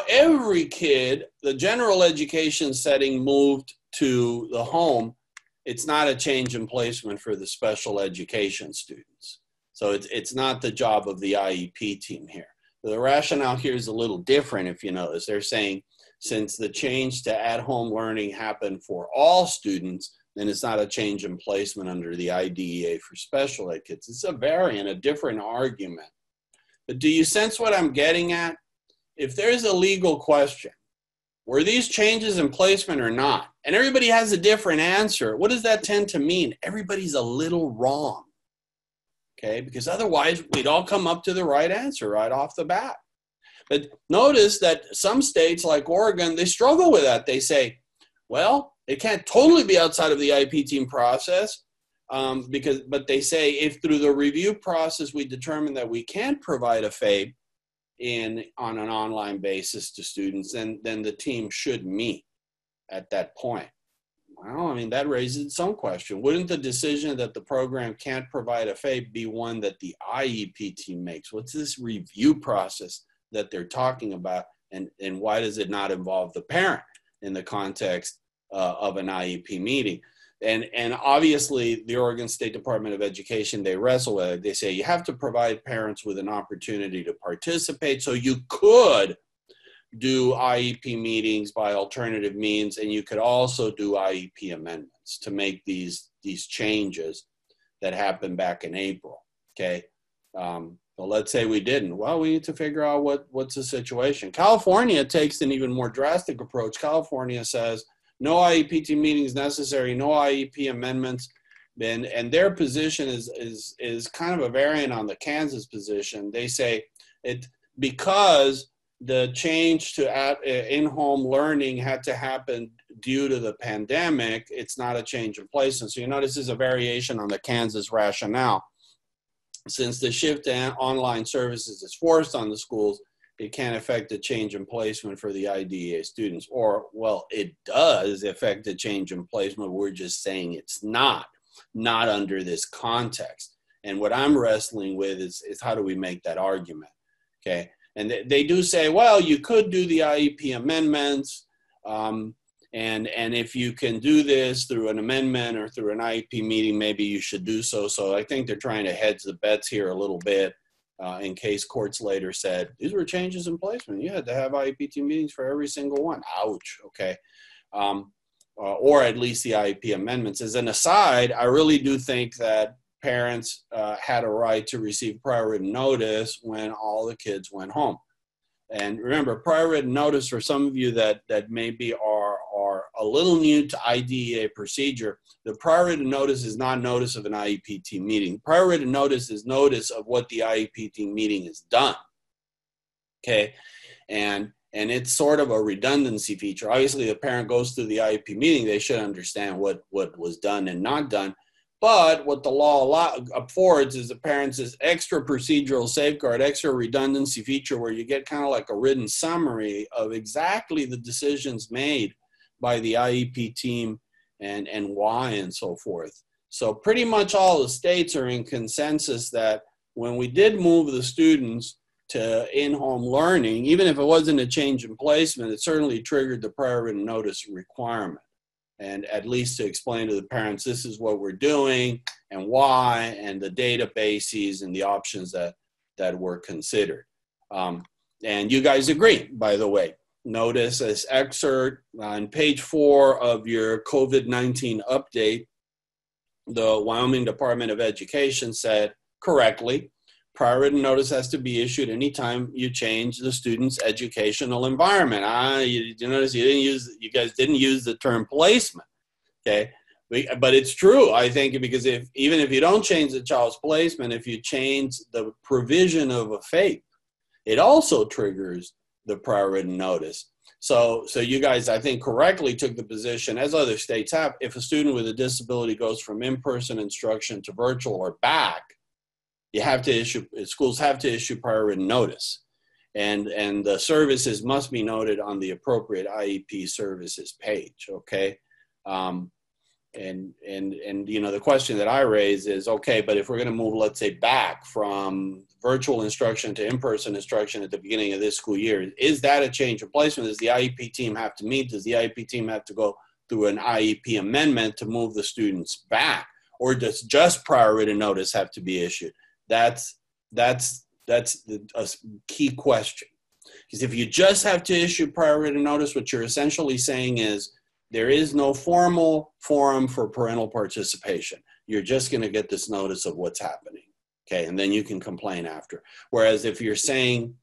every kid, the general education setting moved to the home, it's not a change in placement for the special education students. So it's not the job of the IEP team here. The rationale here is a little different, if you notice. They're saying since the change to at-home learning happened for all students, then it's not a change in placement under the IDEA for special ed kids. It's a variant, a different argument. But do you sense what I'm getting at? If there's a legal question, were these changes in placement or not? And everybody has a different answer. What does that tend to mean? Everybody's a little wrong, okay? Because otherwise, we'd all come up to the right answer right off the bat. But notice that some states like Oregon, they struggle with that. They say, well, it can't totally be outside of the IEP team process, but they say if through the review process we determine that we can't provide a FAPE, on an online basis to students, then the team should meet at that point. Well, I mean, that raises some question. Wouldn't the decision that the program can't provide a FAPE be one that the IEP team makes? What's this review process that they're talking about, and why does it not involve the parent in the context of an IEP meeting? And obviously, the Oregon State Department of Education, they wrestle with it. They say you have to provide parents with an opportunity to participate, so you could do IEP meetings by alternative means, and you could also do IEP amendments to make these changes that happened back in April, okay? But let's say we didn't. Well, we need to figure out what's the situation. California takes an even more drastic approach. California says, no IEP team meetings necessary, no IEP amendments. And their position is kind of a variant on the Kansas position. They say because the change to in-home learning had to happen due to the pandemic, it's not a change in placement. So you notice this is a variation on the Kansas rationale. Since the shift to online services is forced on the schools, it can't affect the change in placement for the IDEA students. Or, well, it does affect the change in placement. We're just saying it's not under this context. And what I'm wrestling with is how do we make that argument, okay? And they do say, well, you could do the IEP amendments, and if you can do this through an amendment or through an IEP meeting, maybe you should do so. So I think they're trying to hedge the bets here a little bit in case courts later said, these were changes in placement. You had to have IEP team meetings for every single one. Ouch, okay. Or at least the IEP amendments. As an aside, I really do think that parents had a right to receive prior written notice when all the kids went home. And remember, prior written notice, for some of you that maybe are a little new to IDEA procedure, the prior written notice is not notice of an IEP team meeting. Prior written notice is notice of what the IEP team meeting has done, okay? And it's sort of a redundancy feature. Obviously, the parent goes through the IEP meeting, they should understand what was done and not done. But what the law affords is the parents this extra procedural safeguard, extra redundancy feature where you get kind of like a written summary of exactly the decisions made by the IEP team and why and so forth. So pretty much all the states are in consensus that when we did move the students to in-home learning, even if it wasn't a change in placement, it certainly triggered the prior written notice requirement. And at least to explain to the parents, this is what we're doing and why, and the databases and the options that were considered. And you guys agree, by the way. Notice this excerpt on page 4 of your COVID-19 update, the Wyoming Department of Education said correctly, prior written notice has to be issued anytime you change the student's educational environment. You notice you guys didn't use the term placement, okay? But it's true, I think, because even if you don't change the child's placement, if you change the provision of a FAPE, it also triggers the prior written notice. So you guys, I think, correctly took the position, as other states have, if a student with a disability goes from in-person instruction to virtual or back, schools have to issue prior written notice, and the services must be noted on the appropriate IEP services page, okay? And you know, the question that I raise is, okay, but if we're going to move, let's say, back from virtual instruction to in-person instruction at the beginning of this school year, is that a change of placement? Does the IEP team have to meet? Does the IEP team have to go through an IEP amendment to move the students back? Or does just prior written notice have to be issued? That's a key question. Because if you just have to issue prior written notice, what you're essentially saying is there is no formal forum for parental participation. You're just going to get this notice of what's happening, okay? And then you can complain after. Whereas if you're saying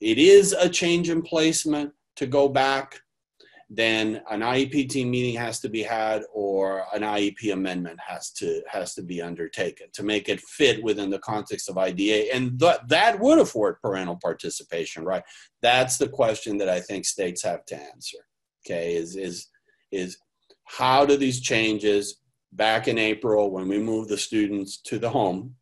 it is a change in placement to go back, then an IEP team meeting has to be had, or an IEP amendment has to be undertaken to make it fit within the context of IDA, and that would afford parental participation, right? That's the question that I think states have to answer. Okay, is how do these changes back in April when we moved the students to the home,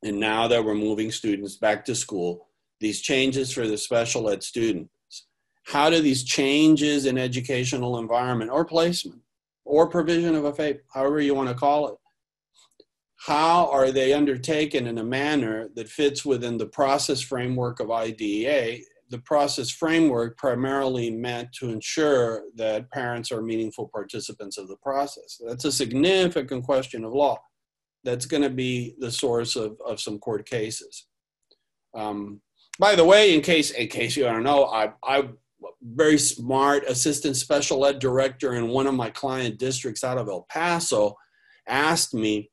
and now that we're moving students back to school, these changes for the special ed students? How do these changes in educational environment or placement or provision of a FAPE, however you want to call it, how are they undertaken in a manner that fits within the process framework of IDEA? The process framework primarily meant to ensure that parents are meaningful participants of the process. That's a significant question of law. That's going to be the source of some court cases. By the way, in case you don't know, I'm very smart assistant special ed director in one of my client districts out of El Paso asked me,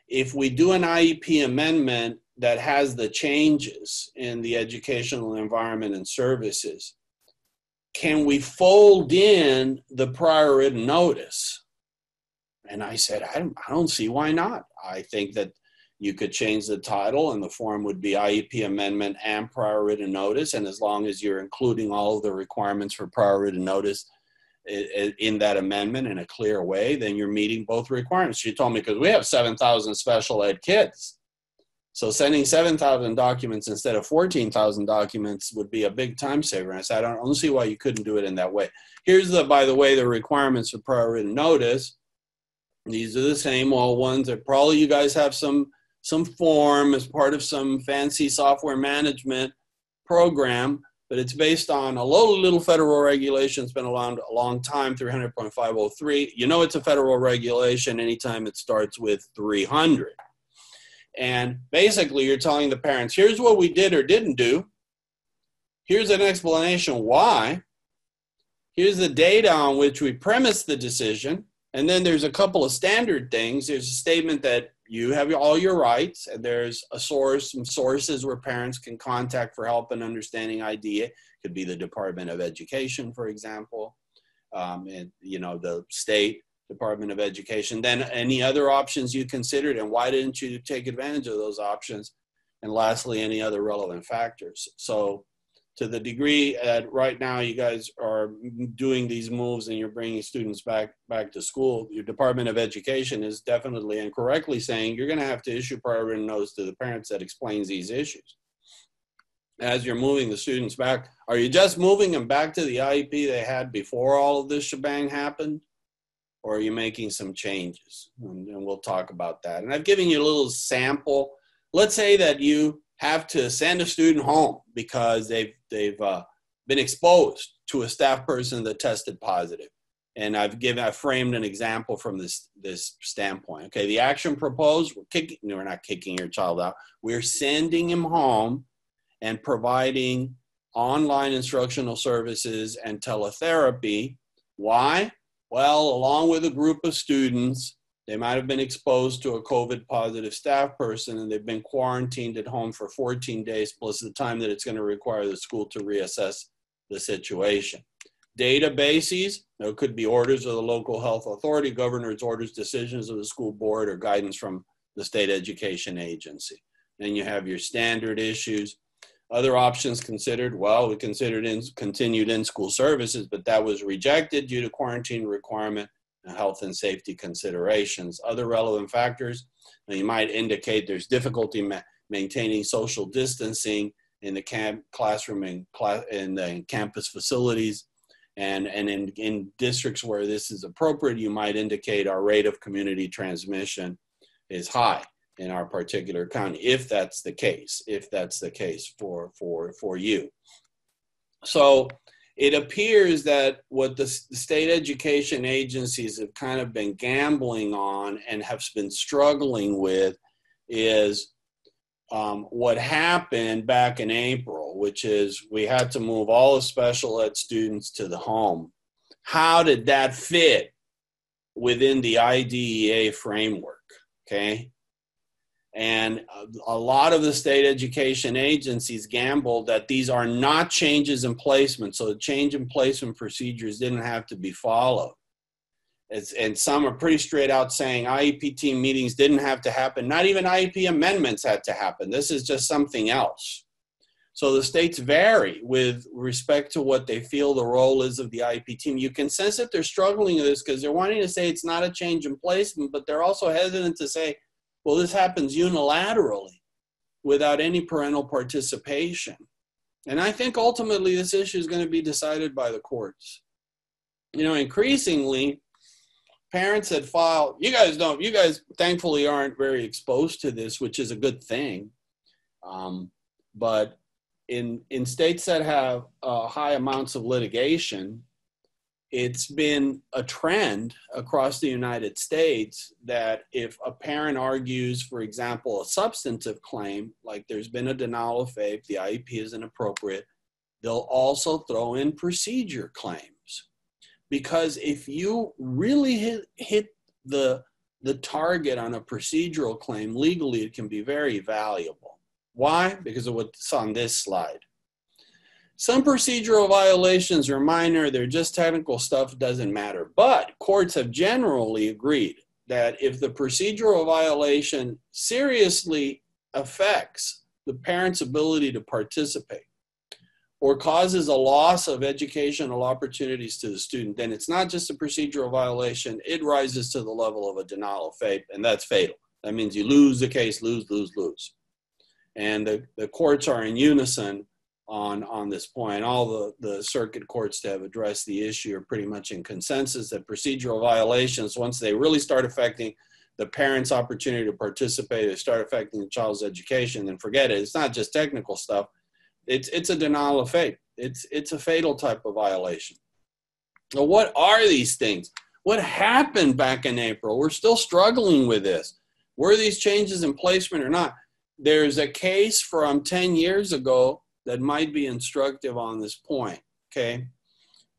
if we do an IEP amendment that has the changes in the educational environment and services, can we fold in the prior written notice? And I said, I don't see why not. I think that you could change the title and the form would be IEP amendment and prior written notice. And as long as you're including all of the requirements for prior written notice in that amendment in a clear way, then you're meeting both requirements. She told me, because we have 7,000 special ed kids. So sending 7,000 documents instead of 14,000 documents would be a big time saver. And I said, I don't see why you couldn't do it in that way. Here's by the way, the requirements for prior written notice. These are the same old ones that probably you guys have some form as part of some fancy software management program, but it's based on a little federal regulation. It's been around a long time, 300.503. You know it's a federal regulation anytime it starts with 300. And basically you're telling the parents, here's what we did or didn't do. Here's an explanation why. Here's the data on which we premised the decision. And then there's a couple of standard things. There's a statement that you have all your rights, and there's some sources where parents can contact for help in understanding IDEA. It could be the Department of Education, for example, and the state Department of Education. Then any other options you considered, and why didn't you take advantage of those options? And lastly, any other relevant factors. So to the degree that right now you guys are doing these moves and you're bringing students back to school, your Department of Education is definitely and correctly saying you're going to have to issue prior written notice to the parents that explains these issues. As you're moving the students back, are you just moving them back to the IEP they had before all of this shebang happened? Or are you making some changes? And we'll talk about that. And I've given you a little sample. Let's say that you have to send a student home because they've been exposed to a staff person that tested positive. And I've framed an example from this standpoint. Okay, the action proposed, we're not kicking your child out. We're sending him home and providing online instructional services and teletherapy. Why? Well, along with a group of students, they might have been exposed to a COVID positive staff person and they've been quarantined at home for 14 days plus the time that it's going to require the school to reassess the situation. Databases, there could be orders of the local health authority, governor's orders, decisions of the school board, or guidance from the state education agency. Then you have your standard issues. Other options considered, well, we considered continued in-school services, but that was rejected due to quarantine requirement and health and safety considerations. Other relevant factors, you might indicate there's difficulty maintaining social distancing in the classroom and in the campus facilities. And in districts where this is appropriate, you might indicate our rate of community transmission is high in our particular county, if that's the case for you. So it appears that what the state education agencies have kind of been gambling on and have been struggling with is what happened back in April, which is we had to move all the special ed students to the home. How did that fit within the IDEA framework, okay? And a lot of the state education agencies gambled that these are not changes in placement, so the change in placement procedures didn't have to be followed. And some are pretty straight out saying IEP team meetings didn't have to happen. Not even IEP amendments had to happen. This is just something else. So the states vary with respect to what they feel the role is of the IEP team. You can sense that they're struggling with this because they're wanting to say it's not a change in placement, but they're also hesitant to say, well, this happens unilaterally without any parental participation. And I think ultimately this issue is going to be decided by the courts. You know, increasingly, parents that file, you guys thankfully aren't very exposed to this, which is a good thing. But in states that have high amounts of litigation, it's been a trend across the United States that if a parent argues, for example, a substantive claim, like there's been a denial of FAPE, the IEP is inappropriate, they'll also throw in procedure claims. Because if you really hit the target on a procedural claim, legally it can be very valuable. Why? Because of what's on this slide. Some procedural violations are minor, they're just technical stuff, doesn't matter. But courts have generally agreed that if the procedural violation seriously affects the parent's ability to participate or causes a loss of educational opportunities to the student, then it's not just a procedural violation, it rises to the level of a denial of FAPE, and that's fatal. That means you lose the case, lose. And the courts are in unison on this point. All the circuit courts that have addressed the issue are pretty much in consensus that procedural violations, once they really start affecting the parent's opportunity to participate, they start affecting the child's education, then forget it. It's not just technical stuff. It's a denial of FAPE. It's a fatal type of violation. Now, what are these things? What happened back in April? We're still struggling with this. Were these changes in placement or not? There's a case from 10 years ago that might be instructive on this point, okay?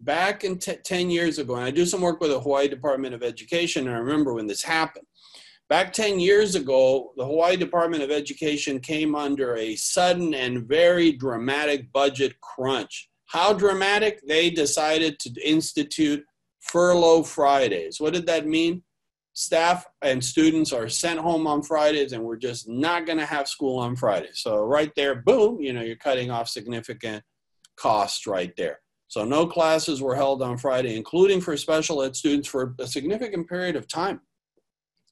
Back in 10 years ago, and I do some work with the Hawaii Department of Education, and I remember when this happened. Back 10 years ago, the Hawaii Department of Education came under a sudden and very dramatic budget crunch. How dramatic? They decided to institute furlough Fridays. What did that mean? Staff and students are sent home on Fridays, and we're just not going to have school on Fridays. So right there, boom, you're cutting off significant costs right there. So no classes were held on Friday, including for special ed students, for a significant period of time.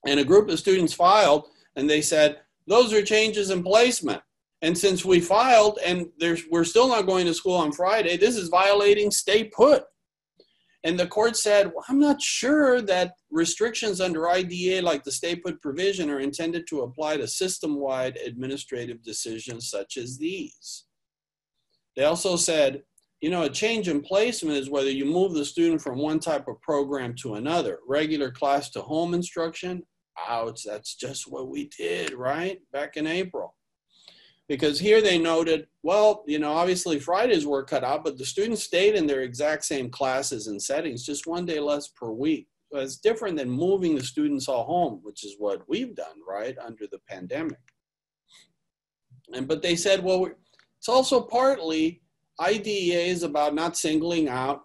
And a group of students filed, and they said, those are changes in placement. And since we filed and we're still not going to school on Friday, this is violating stay put. And the court said, well, I'm not sure that restrictions under IDEA like the stay put provision are intended to apply to system-wide administrative decisions such as these. They also said, a change in placement is whether you move the student from one type of program to another, regular class to home instruction. Ouch, that's just what we did, right? Back in April. Because here they noted, well, obviously Fridays were cut out, but the students stayed in their exact same classes and settings, just one day less per week. So it's different than moving the students all home, which is what we've done, right, under the pandemic. But they said, well, it's also partly IDEA is about not singling out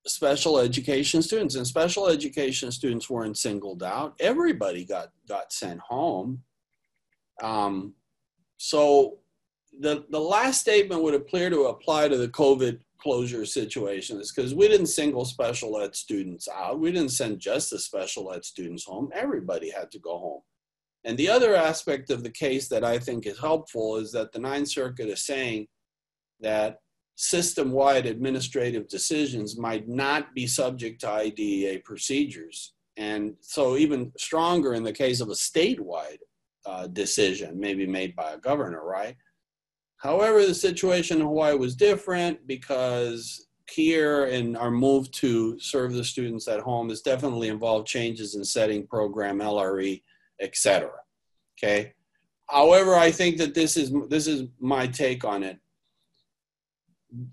special education students, and special education students weren't singled out. Everybody got sent home. So the last statement would appear to apply to the COVID closure situations, because we didn't single special ed students out. We didn't send just the special ed students home. Everybody had to go home. And the other aspect of the case that I think is helpful is that the Ninth Circuit is saying that system-wide administrative decisions might not be subject to IDEA procedures. And so even stronger in the case of a statewide decision, maybe made by a governor, right? However, the situation in Hawaii was different because here in our move to serve the students at home has definitely involved changes in setting, program, LRE, etc. Okay. However, I think that this is my take on it.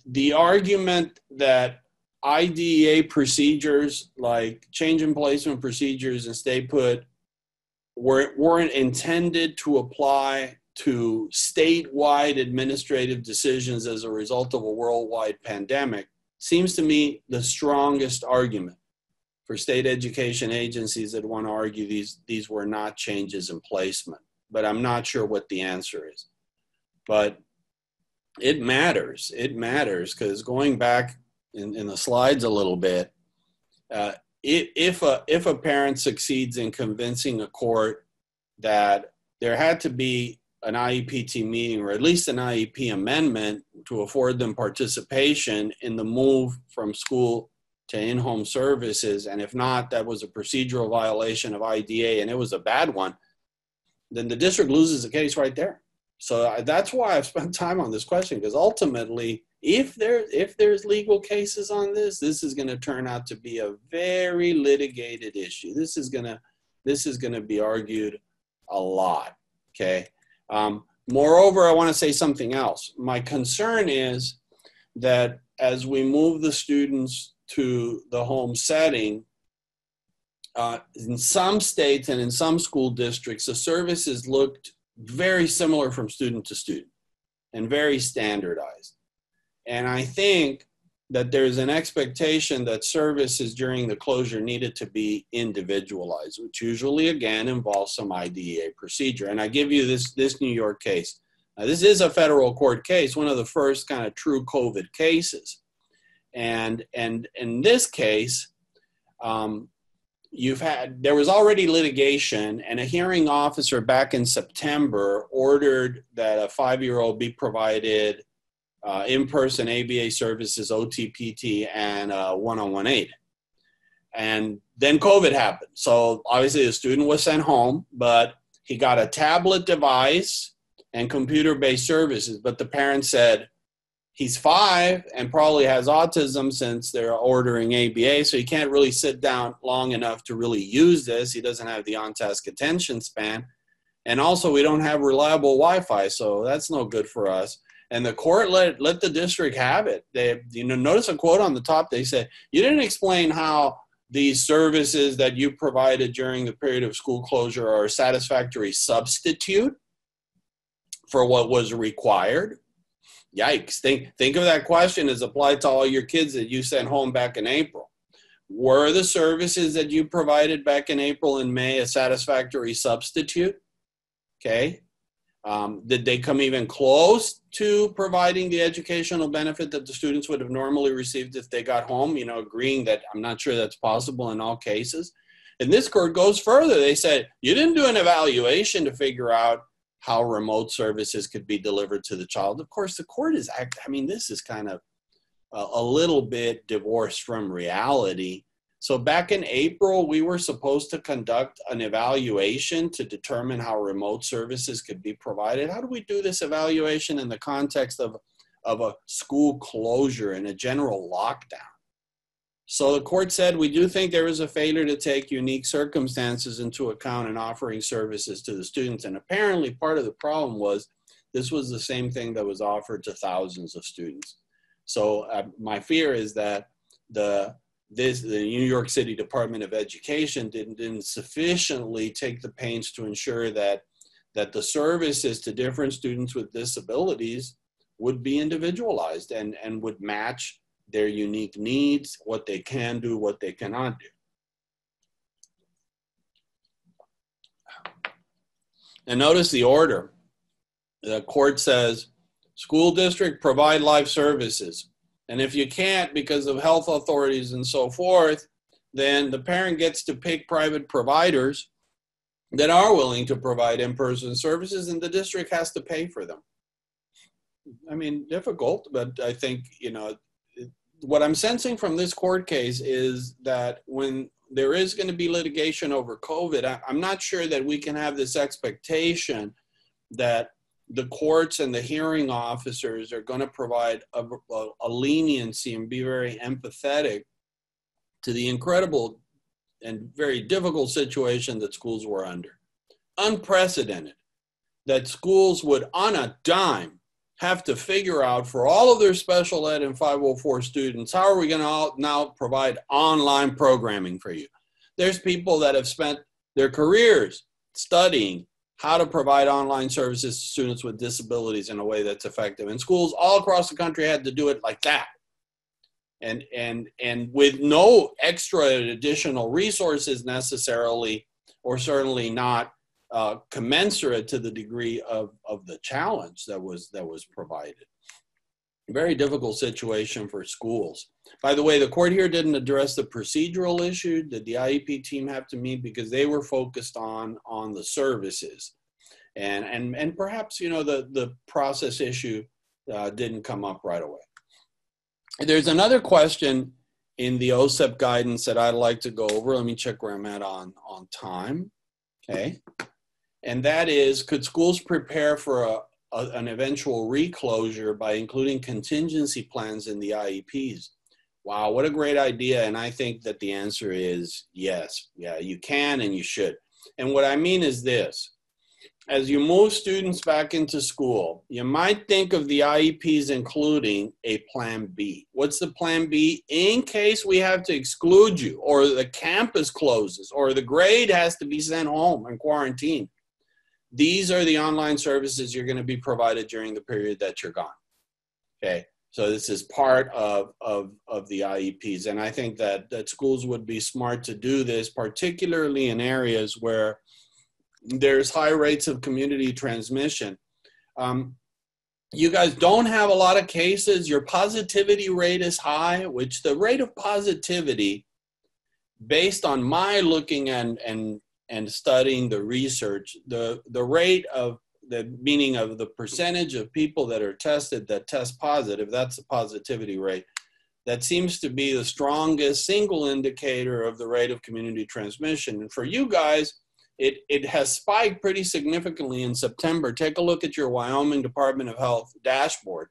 The argument that IDEA procedures like change in placement procedures and stay put weren't intended to apply to statewide administrative decisions as a result of a worldwide pandemic seems to me the strongest argument for state education agencies that want to argue these were not changes in placement. But I'm not sure what the answer is. But it matters. It matters because going back in the slides a little bit, if a parent succeeds in convincing a court that there had to be an IEP team meeting, or at least an IEP amendment to afford them participation in the move from school to in-home services. And if not, that was a procedural violation of IDA and it was a bad one, then the district loses the case right there. So that's why I've spent time on this question, because ultimately, if there's legal cases on this is going to turn out to be a very litigated issue. This is going to be argued a lot. Okay. Moreover, I want to say something else. My concern is that as we move the students to the home setting, in some states and in some school districts, the services looked very similar from student to student and very standardized. And I think that there's an expectation that services during the closure needed to be individualized, which usually, again, involves some IDEA procedure. And I give you this New York case. Now, this is a federal court case, one of the first kind of true COVID cases. And in this case, there was already litigation, and a hearing officer back in September ordered that a 5-year-old be provided in-person ABA services, OTPT, and one-on-one aid. And then COVID happened. So obviously the student was sent home, but he got a tablet device and computer-based services. But the parent said, he's 5 and probably has autism since they're ordering ABA, so he can't really sit down long enough to really use this. He doesn't have the on-task attention span. And also we don't have reliable Wi-Fi, so that's no good for us. And the court let the district have it. They, notice a quote on the top. They said, you didn't explain how these services that you provided during the period of school closure are a satisfactory substitute for what was required. Yikes. Think of that question as applied to all your kids that you sent home back in April. Were the services that you provided back in April and May a satisfactory substitute? Okay. Did they come even close to providing the educational benefit that the students would have normally received if they got home? Agreeing that I'm not sure that's possible in all cases. And this court goes further. They said, you didn't do an evaluation to figure out how remote services could be delivered to the child. Of course, the court is, this is kind of a little bit divorced from reality. So back in April, we were supposed to conduct an evaluation to determine how remote services could be provided. How do we do this evaluation in the context of a school closure and a general lockdown? So the court said, we do think there is a failure to take unique circumstances into account in offering services to the students. And apparently part of the problem was this was the same thing that was offered to thousands of students. So my fear is that the New York City Department of Education didn't sufficiently take the pains to ensure that the services to different students with disabilities would be individualized and would match their unique needs, what they can do, what they cannot do. And notice the order. The court says, school district provide life services. And if you can't because of health authorities and so forth, then the parent gets to pick private providers that are willing to provide in-person services, and the district has to pay for them. Difficult, but I think, what I'm sensing from this court case is that when there is going to be litigation over COVID, I'm not sure that we can have this expectation that the courts and the hearing officers are going to provide a leniency and be very empathetic to the incredible and very difficult situation that schools were under. Unprecedented that schools would, on a dime, have to figure out for all of their special ed and 504 students, how are we going to now provide online programming for you? There's people that have spent their careers studying how to provide online services to students with disabilities in a way that's effective. And schools all across the country had to do it like that. And with no extra additional resources necessarily, or certainly not commensurate to the degree of the challenge that was provided. Very difficult situation for schools. By the way, the court here didn't address the procedural issue that the IEP team have to meet because they were focused on the services. And perhaps, the process issue didn't come up right away. There's another question in the OSEP guidance that I'd like to go over. Let me check where I'm at on time. Okay. And that is, could schools prepare for an eventual reclosure by including contingency plans in the IEPs? Wow, what a great idea. And I think that the answer is yes. Yeah, you can and you should. And what I mean is this. As you move students back into school, you might think of the IEPs including a plan B. What's the plan B? In case we have to exclude you, or the campus closes, or the grade has to be sent home and quarantined. These are the online services you're going to be provided during the period that you're gone. Okay, so this is part of the IEPs. And I think that schools would be smart to do this, particularly in areas where there's high rates of community transmission. You guys don't have a lot of cases. Your positivity rate is high, which the rate of positivity, based on my looking and studying the research, the rate of the meaning of the percentage of people that are tested that test positive, that's the positivity rate. That seems to be the strongest single indicator of the rate of community transmission. And for you guys, it has spiked pretty significantly in September. Take a look at your Wyoming Department of Health dashboard.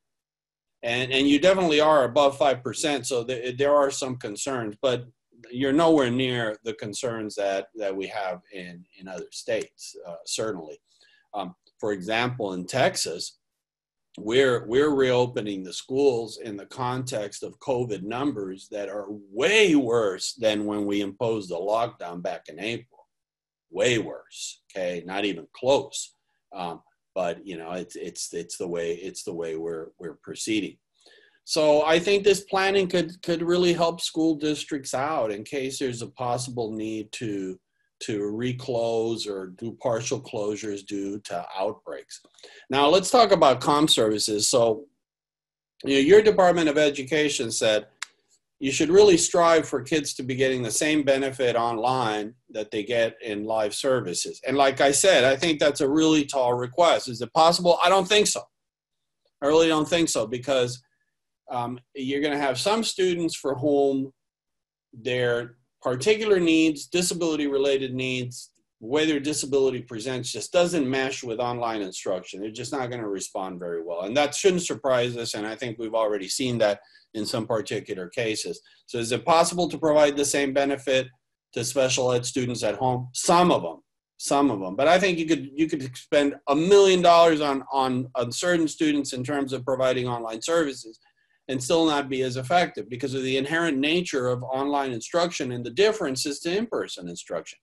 And you definitely are above 5%, so there are some concerns, but you're nowhere near the concerns that we have in other states, certainly. For example, in Texas, we're reopening the schools in the context of COVID numbers that are way worse than when we imposed the lockdown back in April. Way worse, okay, not even close. But it's the way we're proceeding. So I think this planning could really help school districts out in case there's a possible need to reclose or do partial closures due to outbreaks. Now let's talk about comm services. So your Department of Education said you should really strive for kids to be getting the same benefit online that they get in live services. And like I said, I think that's a really tall request. Is it possible? I don't think so. I really don't think so, because you're going to have some students for whom their particular needs, disability-related needs, the way their disability presents just doesn't mesh with online instruction. They're just not going to respond very well. And that shouldn't surprise us, and I think we've already seen that in some particular cases. So is it possible to provide the same benefit to special ed students at home? Some of them. But I think you could spend $1 million on certain students in terms of providing online services and still not be as effective because of the inherent nature of online instruction and the differences to in-person instruction.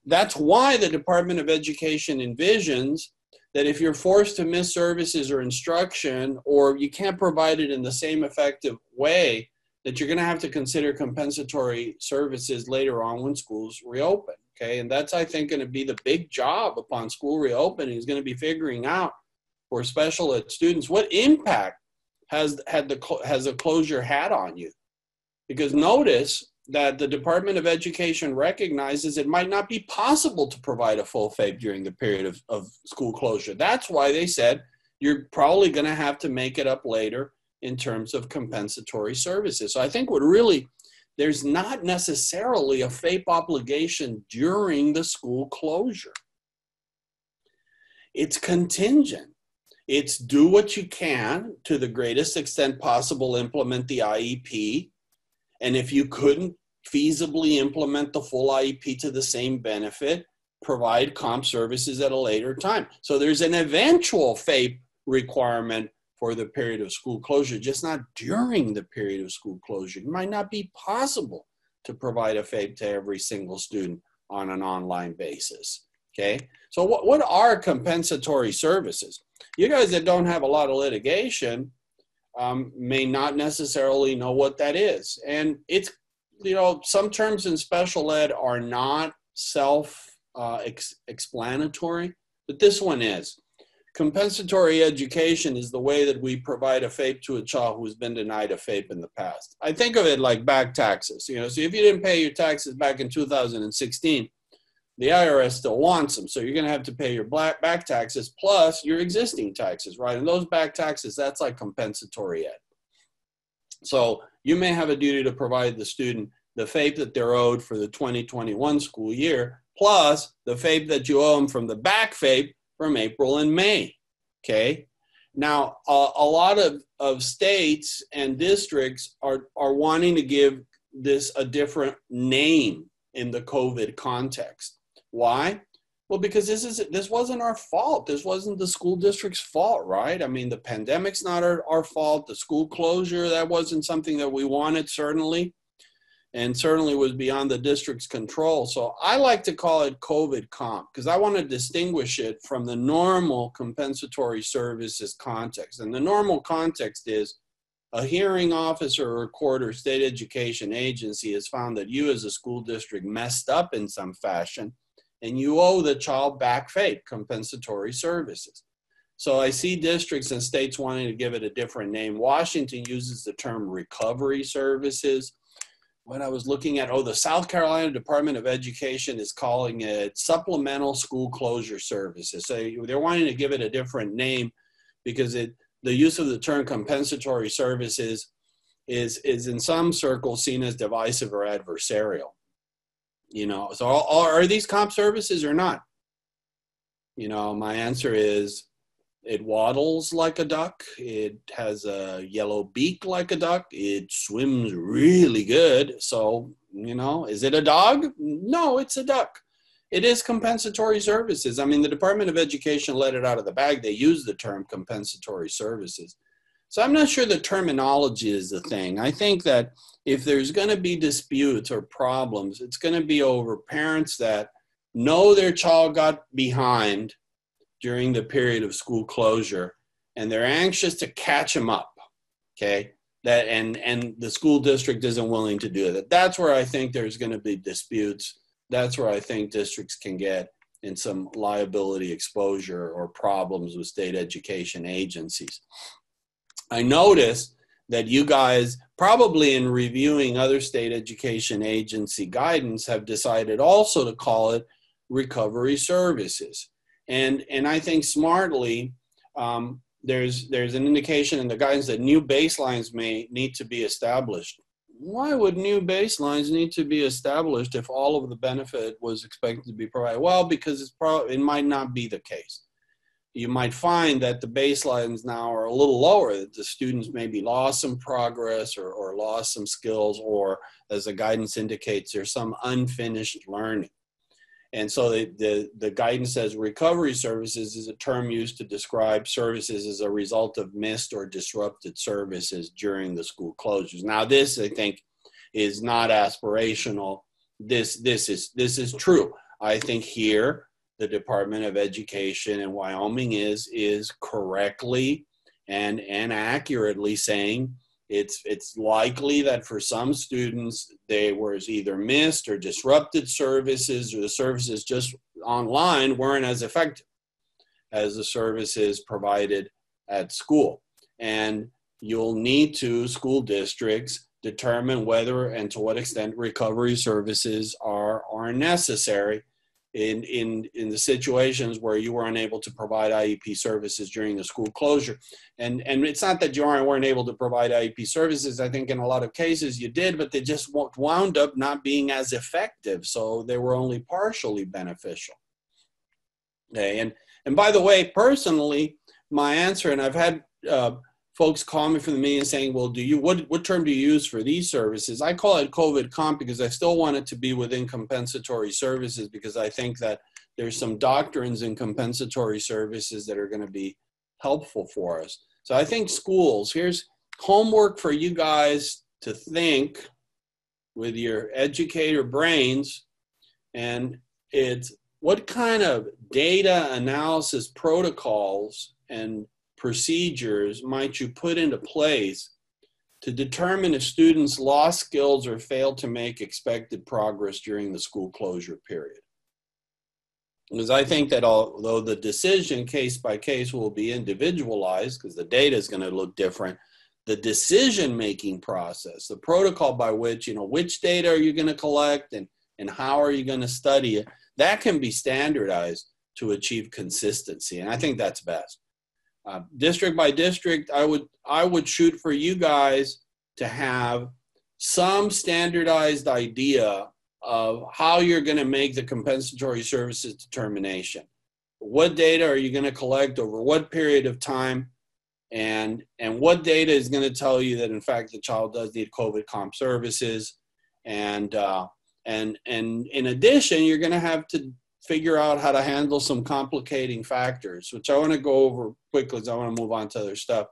That's why the Department of Education envisions that if you're forced to miss services or instruction, or you can't provide it in the same effective way, that you're going to have to consider compensatory services later on when schools reopen. Okay, and that's, I think, going to be the big job upon school reopening, is going to be figuring out for special ed students what impact has a closure had on you. Because notice that the Department of Education recognizes it might not be possible to provide a full FAPE during the period of school closure. That's why they said you're probably going to have to make it up later in terms of compensatory services. So I think there's not necessarily a FAPE obligation during the school closure. It's contingent. It's do what you can to the greatest extent possible, implement the IEP. And if you couldn't feasibly implement the full IEP to the same benefit, provide comp services at a later time. So there's an eventual FAPE requirement for the period of school closure, just not during the period of school closure. It might not be possible to provide a FAPE to every single student on an online basis, okay? So what are compensatory services? You guys that don't have a lot of litigation may not necessarily know what that is. And it's, some terms in special ed are not self-explanatory, but this one is. Compensatory education is the way that we provide a FAPE to a child who's been denied a FAPE in the past. I think of it like back taxes. So if you didn't pay your taxes back in 2016, the IRS still wants them. So you're going to have to pay your back taxes plus your existing taxes, right? And those back taxes, that's like compensatory ed. So you may have a duty to provide the student the FAPE that they're owed for the 2021 school year, plus the FAPE that you owe them from the back FAPE from April and May, okay? Now, a lot of states and districts are wanting to give this a different name in the COVID context. Why? Well, because this wasn't our fault. This wasn't the school district's fault, right? I mean, the pandemic's not our fault. The school closure, that wasn't something that we wanted, certainly, and certainly was beyond the district's control. So I like to call it COVID comp because I want to distinguish it from the normal compensatory services context. And the normal context is a hearing officer or recorder, state education agency has found that you as a school district messed up in some fashion and you owe the child back FAPE, compensatory services. So I see districts and states wanting to give it a different name. Washington uses the term recovery services. When I was looking at, the South Carolina Department of Education is calling it supplemental school closure services. So they're wanting to give it a different name because the use of the term compensatory services is in some circles seen as divisive or adversarial. You know, so are these comp services or not? You know, my answer is it waddles like a duck. It has a yellow beak like a duck. It swims really good. So, you know, is it a dog? No, it's a duck. It is compensatory services. I mean, the Department of Education let it out of the bag. They use the term compensatory services. So I'm not sure the terminology is the thing. I think that if there's going to be disputes or problems, it's going to be over parents that know their child got behind during the period of school closure and they're anxious to catch them up, okay? That and the school district isn't willing to do that. That's where I think there's going to be disputes. That's where I think districts can get in some liability exposure or problems with state education agencies. I noticed that you guys, probably in reviewing other state education agency guidance, have decided also to call it recovery services. And I think smartly, there's an indication in the guidance that new baselines may need to be established. Why would new baselines need to be established if all of the benefit was expected to be provided? Well, because it might not be the case. You might find that the baselines now are a little lower, that the students maybe lost some progress or lost some skills, or as the guidance indicates, there's some unfinished learning. And so the guidance says recovery services is a term used to describe services as a result of missed or disrupted services during the school closures. Now this, I think, is not aspirational. This is true. I think here the Department of Education in Wyoming is correctly and accurately saying it's likely that for some students they was either missed or disrupted services, or the services just online weren't as effective as the services provided at school. And you'll need to, school districts, determine whether and to what extent recovery services are necessary in the situations where you were unable to provide IEP services during the school closure. And it's not that you weren't able to provide IEP services. I think in a lot of cases you did, but they just wound up not being as effective. So they were only partially beneficial. Okay, and by the way, personally, my answer, and I've had folks call me from the meeting saying, well, what term do you use for these services? I call it COVID comp because I still want it to be within compensatory services, because I think that there's some doctrines in compensatory services that are going to be helpful for us. So I think schools, here's homework for you guys to think with your educator brains, and it's what kind of data analysis protocols and procedures might you put into place to determine if students lost skills or failed to make expected progress during the school closure period? Because I think that although the decision case by case will be individualized, because the data is going to look different, the decision-making process, the protocol by which, which data are you going to collect and how are you going to study it, that can be standardized to achieve consistency. And I think that's best. District by district, I would shoot for you guys to have some standardized idea of how you're going to make the compensatory services determination. What data are you going to collect over what period of time? And what data is going to tell you that, in fact, the child does need COVID comp services? And in addition, you're going to have to figure out how to handle some complicating factors, which I want to go over quickly because I want to move on to other stuff.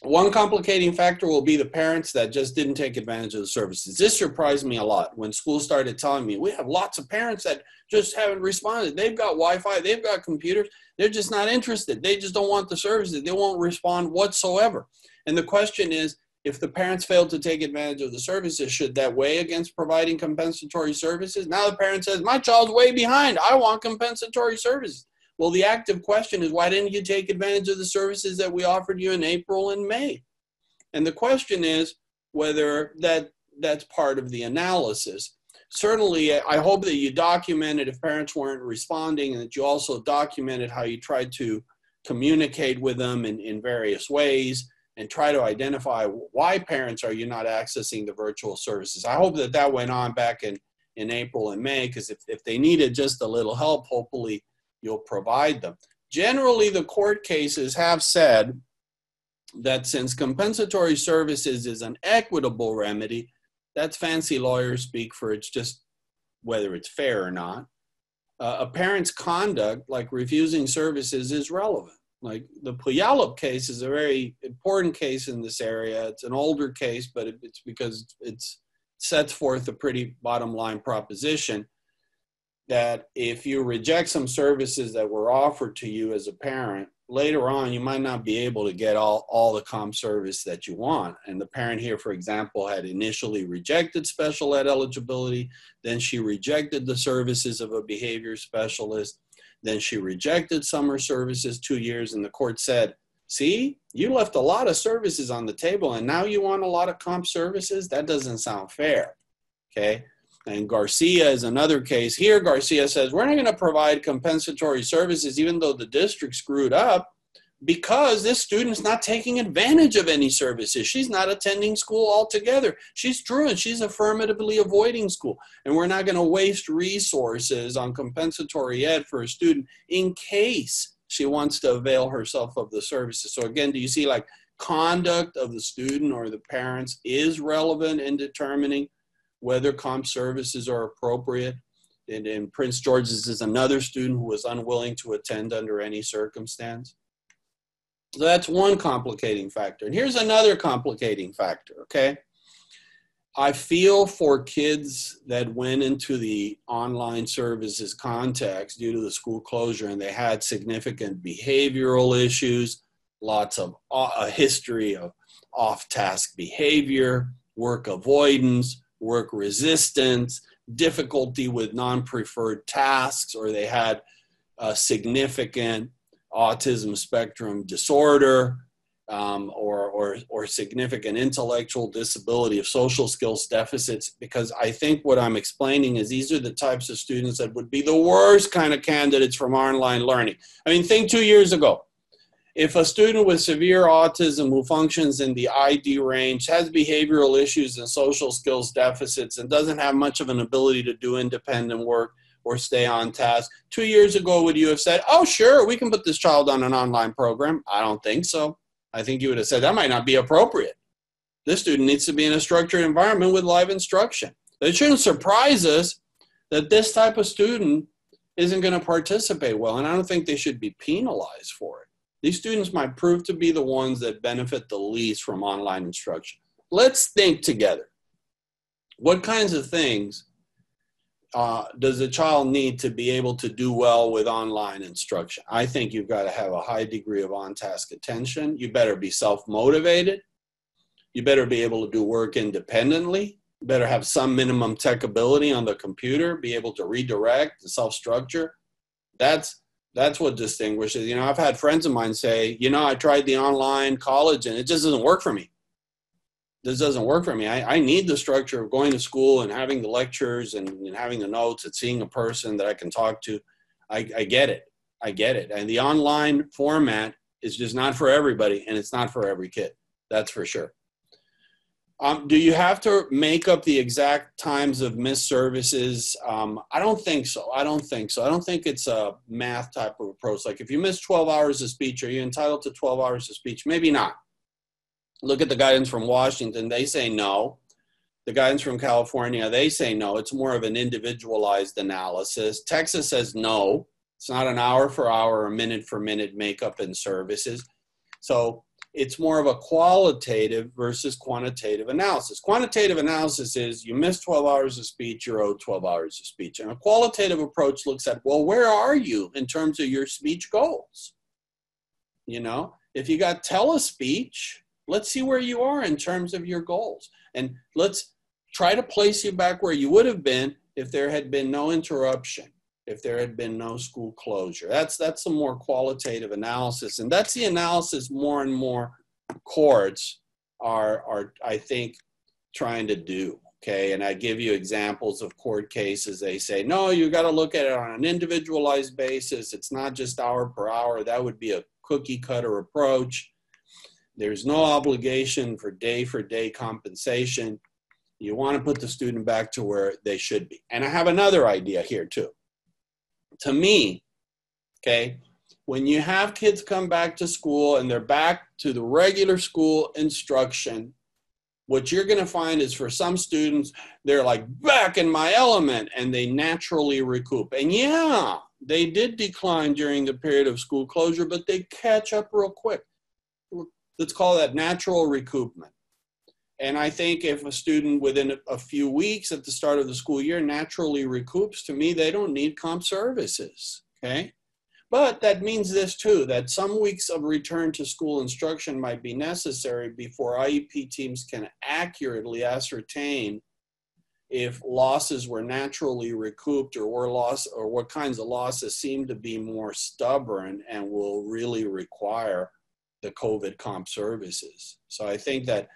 One complicating factor will be the parents that just didn't take advantage of the services. This surprised me a lot when schools started telling me, we have lots of parents that just haven't responded. They've got Wi-Fi, they've got computers, they're just not interested. They just don't want the services. They won't respond whatsoever. And the question is, if the parents failed to take advantage of the services, should that weigh against providing compensatory services? Now the parent says, my child's way behind. I want compensatory services. Well, the active question is, why didn't you take advantage of the services that we offered you in April and May? And the question is whether that's part of the analysis. Certainly, I hope that you documented if parents weren't responding, and that you also documented how you tried to communicate with them in various ways and try to identify why parents are you not accessing the virtual services. I hope that went on back in April and May, because if they needed just a little help, hopefully you'll provide them. Generally, the court cases have said that since compensatory services is an equitable remedy, that's fancy lawyer speak for it's just whether it's fair or not. A parent's conduct, like refusing services, is relevant. Like the Puyallup case is a very important case in this area. It's an older case, but it's because it sets forth a pretty bottom line proposition that if you reject some services that were offered to you as a parent, later on you might not be able to get all the comp service that you want. And the parent here, for example, had initially rejected special ed eligibility, then she rejected the services of a behavior specialist, then she rejected summer services 2 years, and the court said, see, you left a lot of services on the table and now you want a lot of comp services? That doesn't sound fair, okay? And Garcia is another case. Here, Garcia says, we're not going to provide compensatory services even though the district screwed up because this student's not taking advantage of any services. She's not attending school altogether. She's truant. She's affirmatively avoiding school. And we're not going to waste resources on compensatory ed for a student in case she wants to avail herself of the services. So again, do you see like conduct of the student or the parents is relevant in determining whether comp services are appropriate? And in Prince George's is another student who was unwilling to attend under any circumstance. So that's one complicating factor. And here's another complicating factor, okay? I feel for kids that went into the online services context due to the school closure and they had significant behavioral issues, lots of a history of off-task behavior, work avoidance, work resistance, difficulty with non-preferred tasks, or they had a significant autism spectrum disorder, or significant intellectual disability of social skills deficits, because I think what I'm explaining is these are the types of students that would be the worst kind of candidates from online learning. I mean, think 2 years ago. If a student with severe autism who functions in the ID range, has behavioral issues and social skills deficits, and doesn't have much of an ability to do independent work or stay on task, 2 years ago, would you have said, oh, sure, we can put this child on an online program? I don't think so. I think you would have said that might not be appropriate. This student needs to be in a structured environment with live instruction. It shouldn't surprise us that this type of student isn't going to participate well, and I don't think they should be penalized for it. These students might prove to be the ones that benefit the least from online instruction. Let's think together. What kinds of things does a child need to be able to do well with online instruction? I think you've got to have a high degree of on-task attention. You better be self-motivated. You better be able to do work independently. You better have some minimum tech ability on the computer, be able to redirect, to self-structure. That's what distinguishes. You know, I've had friends of mine say, you know, I tried the online college and it just doesn't work for me. this doesn't work for me. I need the structure of going to school and having the lectures and having the notes and seeing a person that I can talk to. I get it. I get it. And the online format is just not for everybody, and it's not for every kid. That's for sure. Do you have to make up the exact times of missed services? I don't think so. I don't think it's a math type of approach. Like if you miss 12 hours of speech, are you entitled to 12 hours of speech? Maybe not. Look at the guidance from Washington. They say no. The guidance from California, they say no. It's more of an individualized analysis. Texas says no. It's not an hour for hour or minute for minute makeup in services. So it's more of a qualitative versus quantitative analysis. Quantitative analysis is you missed 12 hours of speech, you're owed 12 hours of speech. And a qualitative approach looks at, well, where are you in terms of your speech goals? You know, if you got telespeech, let's see where you are in terms of your goals. And let's try to place you back where you would have been if there had been no interruption, if there had been no school closure. That's a more qualitative analysis. And that's the analysis more and more courts are I think, trying to do, okay? And I give you examples of court cases. They say, no, you got to look at it on an individualized basis. It's not just hour per hour. That would be a cookie cutter approach. There's no obligation for day compensation. You want to put the student back to where they should be. And I have another idea here too. To me, okay, when you have kids come back to school and they're back to the regular school instruction, what you're going to find is for some students, they're like back in my element and they naturally recoup. And yeah, they did decline during the period of school closure, but they catch up real quick. Let's call that natural recoupment. And I think if a student within a few weeks at the start of the school year naturally recoups, to me, they don't need comp services, okay? But that means this too, that some weeks of return to school instruction might be necessary before IEP teams can accurately ascertain if losses were naturally recouped or what kinds of losses seem to be more stubborn and will really require the COVID comp services. So I think that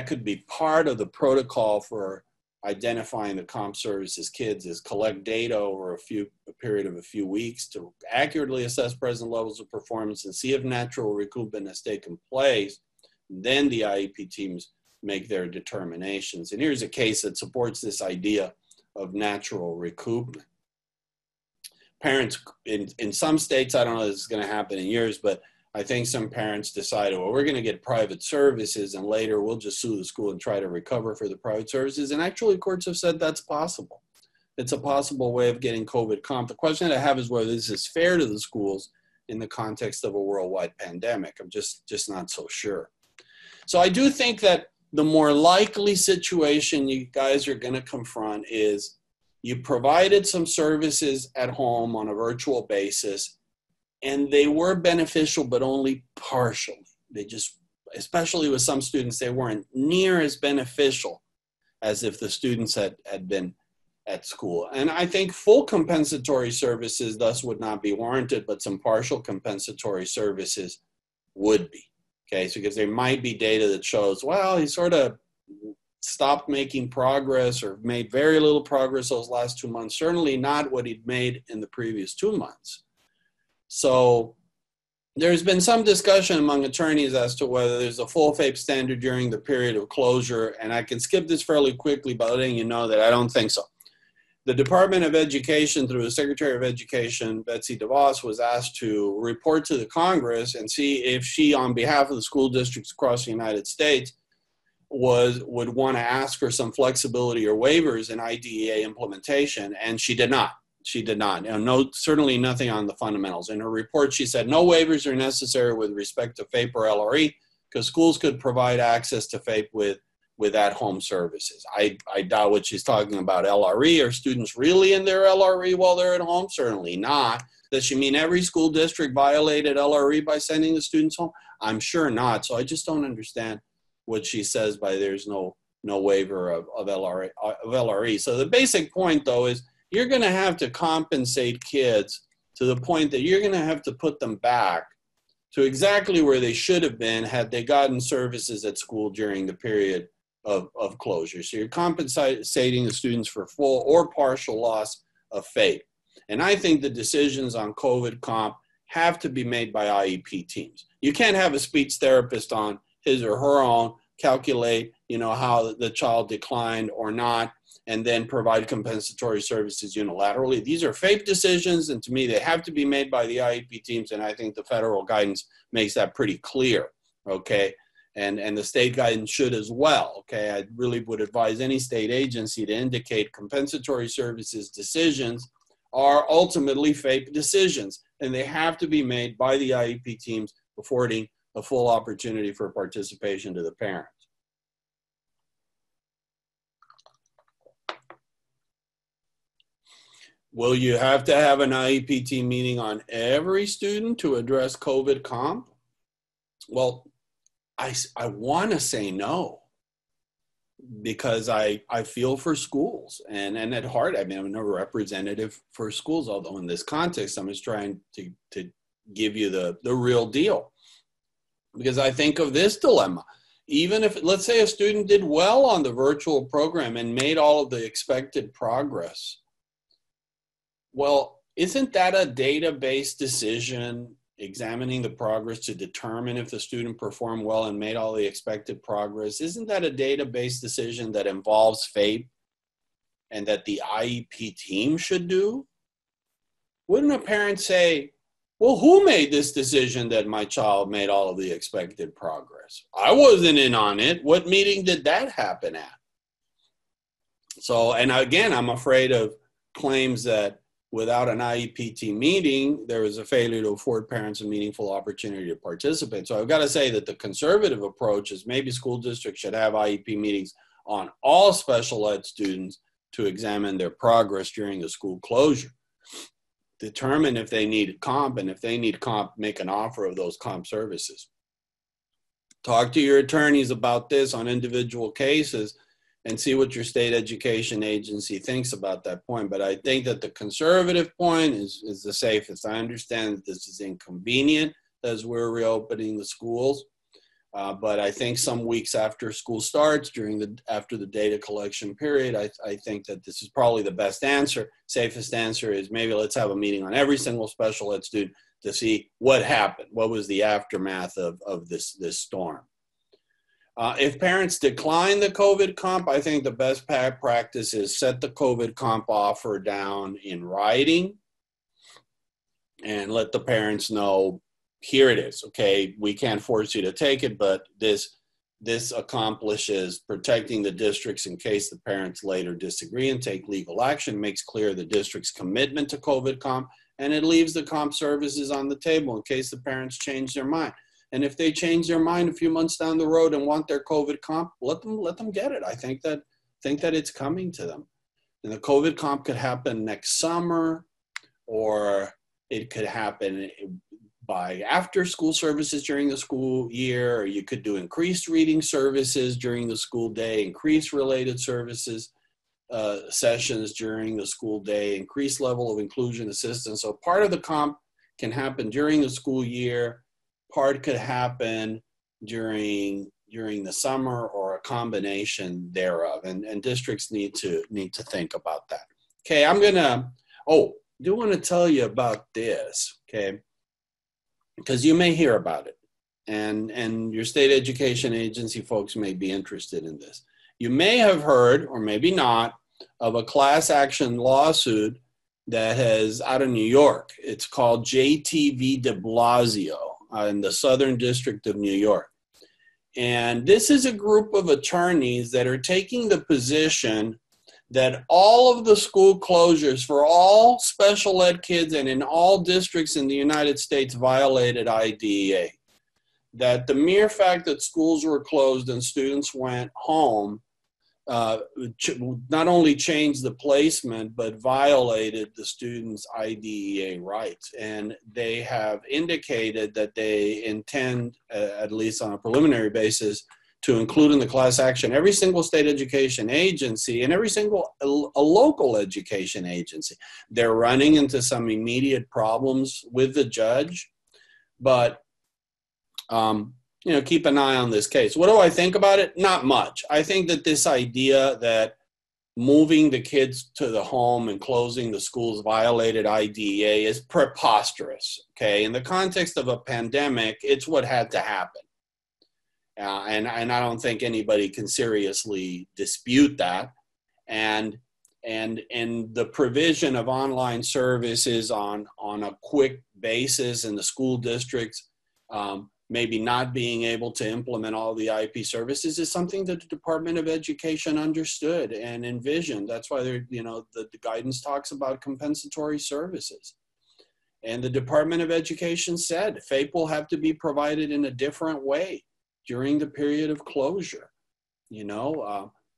could be part of the protocol for identifying the comp services kids is collect data over a period of a few weeks to accurately assess present levels of performance and see if natural recoupment has taken place. Then the IEP teams make their determinations. And here's a case that supports this idea of natural recoupment. Parents in some states, I don't know if this is going to happen in yours, but I think some parents decided, well, we're going to get private services and later we'll just sue the school and try to recover for the private services. And actually courts have said that's possible. It's a possible way of getting COVID comp. The question that I have is whether this is fair to the schools in the context of a worldwide pandemic. I'm just not so sure. So I do think that the more likely situation you guys are going to confront is you provided some services at home on a virtual basis, and they were beneficial, but only partially. They just, especially with some students, they weren't near as beneficial as if the students had been at school. And I think full compensatory services thus would not be warranted, but some partial compensatory services would be. Okay, so because there might be data that shows, well, he sort of stopped making progress or made very little progress those last 2 months, certainly not what he'd made in the previous 2 months. So there's been some discussion among attorneys as to whether there's a full FAPE standard during the period of closure, and I can skip this fairly quickly by letting you know that I don't think so. The Department of Education, through the Secretary of Education, Betsy DeVos, was asked to report to the Congress and see if she, on behalf of the school districts across the United States, would want to ask for some flexibility or waivers in IDEA implementation, and she did not. She did not. No, certainly nothing on the fundamentals. In her report, she said no waivers are necessary with respect to FAPE or LRE because schools could provide access to FAPE with at-home services. I doubt what she's talking about. LRE, are students really in their LRE while they're at home? Certainly not. Does she mean every school district violated LRE by sending the students home? I'm sure not. So I just don't understand what she says by there's no waiver of LRE. So the basic point, though, is you're going to have to compensate kids to the point that you're going to have to put them back to exactly where they should have been had they gotten services at school during the period of closure. So you're compensating the students for full or partial loss of FAPE. And I think the decisions on COVID comp have to be made by IEP teams. You can't have a speech therapist on his or her own calculate, how the child declined or not, and then provide compensatory services unilaterally. These are FAPE decisions, and to me, they have to be made by the IEP teams, and I think the federal guidance makes that pretty clear, okay? And the state guidance should as well, okay? I really would advise any state agency to indicate compensatory services decisions are ultimately FAPE decisions, and they have to be made by the IEP teams, affording a full opportunity for participation to the parents. Will you have to have an IEP team meeting on every student to address COVID comp? Well, I want to say no, because I feel for schools, and at heart, I mean, I'm a representative for schools, although in this context, I'm just trying to give you the real deal. Because I think of this dilemma. Even if, let's say a student did well on the virtual program and made all of the expected progress, well, isn't that a data-based decision, examining the progress to determine if the student performed well and made all the expected progress? Isn't that a data-based decision that involves FAPE and that the IEP team should do? Wouldn't a parent say, well, who made this decision that my child made all of the expected progress? I wasn't in on it. What meeting did that happen at? So, and again, I'm afraid of claims that without an IEP team meeting, there is a failure to afford parents a meaningful opportunity to participate. So I've got to say that the conservative approach is maybe school districts should have IEP meetings on all special ed students to examine their progress during the school closure. Determine if they need comp, and if they need comp, make an offer of those comp services. Talk to your attorneys about this on individual cases and see what your state education agency thinks about that point. But I think that the conservative point is the safest. I understand that this is inconvenient as we're reopening the schools, but I think some weeks after school starts, after the data collection period, I think that this is probably the best answer. Safest answer is maybe let's have a meeting on every single special ed student to see what happened, what was the aftermath of this storm. If parents decline the COVID comp, I think the best practice is set the COVID comp offer down in writing and let the parents know, here it is, okay, we can't force you to take it, but this accomplishes protecting the districts in case the parents later disagree and take legal action, makes clear the district's commitment to COVID comp, and it leaves the comp services on the table in case the parents change their mind. And if they change their mind a few months down the road and want their COVID comp, let them get it. I think that it's coming to them. And the COVID comp could happen next summer, or it could happen by after school services during the school year, or you could do increased reading services during the school day, increased related services sessions during the school day, increased level of inclusion assistance. So part of the comp can happen during the school year. Part could happen during the summer, or a combination thereof, and districts need to think about that. Okay, do want to tell you about this, okay, because you may hear about it, and your state education agency folks may be interested in this. You may have heard, or maybe not, of a class action lawsuit that is out of New York. It's called JTV de Blasio in the Southern District of New York. And this is a group of attorneys that are taking the position that all of the school closures for all special ed kids and in all districts in the United States violated IDEA. That the mere fact that schools were closed and students went home not only changed the placement, but violated the students' IDEA rights. And they have indicated that they intend, at least on a preliminary basis, to include in the class action every single state education agency and every single a local education agency. They're running into some immediate problems with the judge, but keep an eye on this case. What do I think about it? Not much. I think that this idea that moving the kids to the home and closing the schools violated IDEA is preposterous, okay? In the context of a pandemic, it's what had to happen. And I don't think anybody can seriously dispute that. And the provision of online services on a quick basis in the school districts, maybe not being able to implement all the IP services is something that the Department of Education understood and envisioned. That's why the guidance talks about compensatory services. And the Department of Education said FAPE will have to be provided in a different way during the period of closure.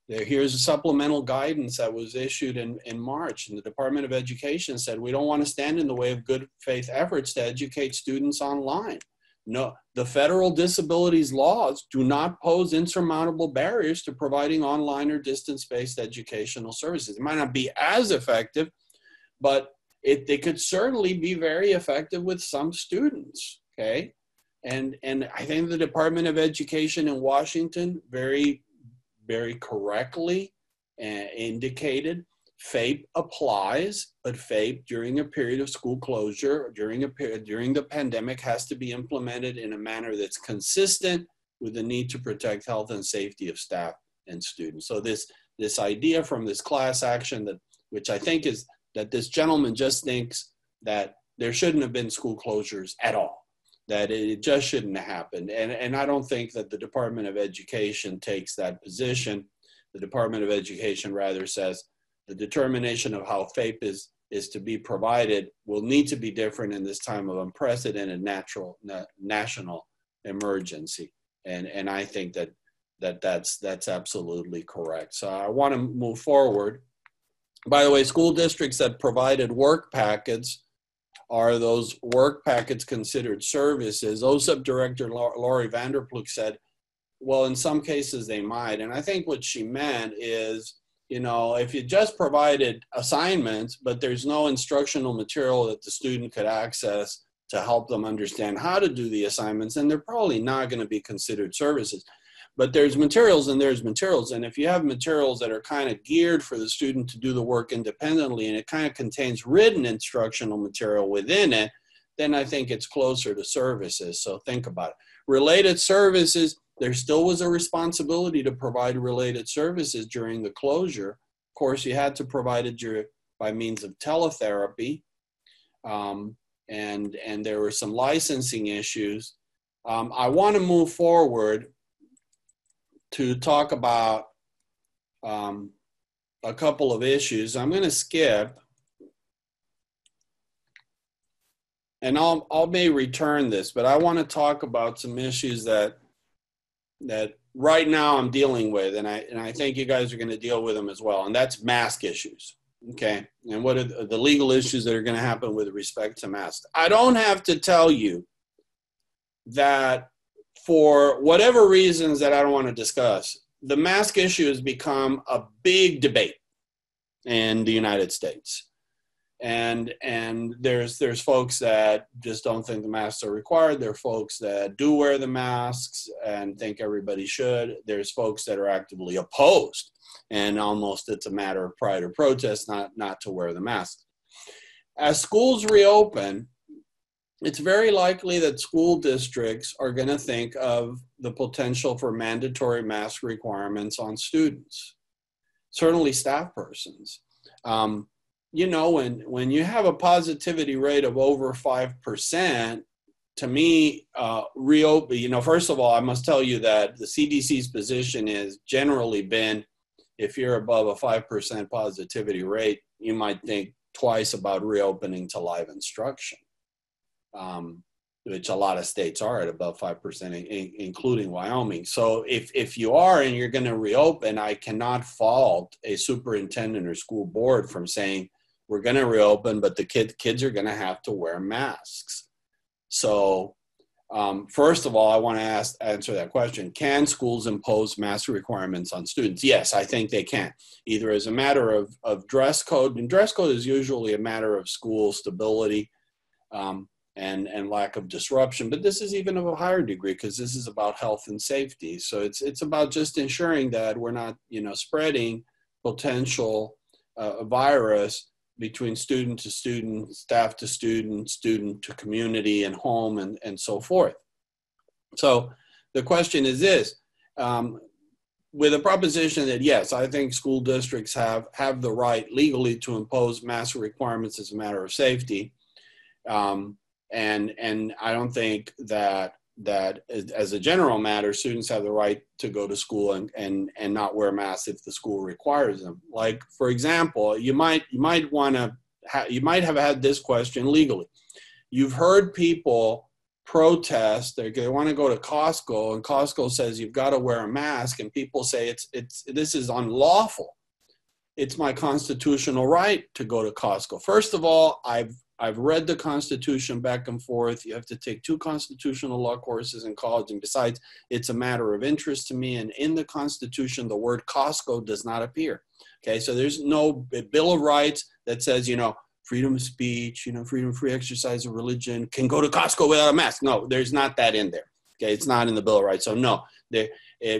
Here's a supplemental guidance that was issued in March, and the Department of Education said, we don't want to stand in the way of good faith efforts to educate students online. No, the federal disabilities laws do not pose insurmountable barriers to providing online or distance-based educational services. It might not be as effective, but they could certainly be very effective with some students, okay? And I think the Department of Education in Washington very, very correctly indicated FAPE applies, but FAPE during a period of school closure, during the pandemic, has to be implemented in a manner that's consistent with the need to protect health and safety of staff and students. So this idea from this class action which I think is that this gentleman just thinks that there shouldn't have been school closures at all, that it just shouldn't have happened. And I don't think that the Department of Education takes that position. The Department of Education rather says the determination of how FAPE is to be provided will need to be different in this time of unprecedented national emergency. And I think that's absolutely correct. So I want to move forward. By the way, school districts that provided work packets, are those work packets considered services? OSEP Director Lori Vanderploeg said, well, in some cases they might. And I think what she meant is, if you just provided assignments, but there's no instructional material that the student could access to help them understand how to do the assignments, then they're probably not going to be considered services. But there's materials and there's materials. And if you have materials that are kind of geared for the student to do the work independently, and it kind of contains written instructional material within it, then I think it's closer to services. So think about it. Related services, there still was a responsibility to provide related services during the closure. Of course, you had to provide it by means of teletherapy, and there were some licensing issues. I want to move forward to talk about a couple of issues. I'm going to skip, and I may return this, but I want to talk about some issues that right now I'm dealing with, and I think you guys are going to deal with them as well, and that's mask issues, okay? And what are the legal issues that are going to happen with respect to masks? I don't have to tell you that for whatever reasons that I don't want to discuss, the mask issue has become a big debate in the United States. And there's folks that just don't think the masks are required. There are folks that do wear the masks and think everybody should. There's folks that are actively opposed, and almost it's a matter of pride or protest not to wear the mask. As schools reopen, it's very likely that school districts are going to think of the potential for mandatory mask requirements on students, certainly staff persons. When you have a positivity rate of over 5%, to me, reopen, first of all, I must tell you that the CDC's position has generally been, if you're above a 5% positivity rate, you might think twice about reopening to live instruction, which a lot of states are at above 5%, including Wyoming. So if you are and you're going to reopen, I cannot fault a superintendent or school board from saying, we're going to reopen, but the kids are going to have to wear masks. So first of all, I want to answer that question. Can schools impose mask requirements on students? Yes, I think they can, either as a matter of dress code, and dress code is usually a matter of school stability, and lack of disruption. But this is even of a higher degree because this is about health and safety. So it's about just ensuring that we're not, spreading potential virus between student to student, staff to student, student to community and home and so forth. So the question is this, with a proposition that yes, I think school districts have the right legally to impose mask requirements as a matter of safety. And I don't think that as a general matter, students have the right to go to school and not wear masks if the school requires them. Like, for example, you might have had this question legally. You've heard people protest, they want to go to Costco, and Costco says you've got to wear a mask, and people say this is unlawful. It's my constitutional right to go to Costco. First of all, I've read the Constitution back and forth. You have to take 2 constitutional law courses in college, and besides, it's a matter of interest to me. And in the Constitution, the word Costco does not appear. Okay, so there's no Bill of Rights that says, freedom of speech, freedom of free exercise of religion can go to Costco without a mask. No, there's not that in there. Okay, it's not in the Bill of Rights. So no,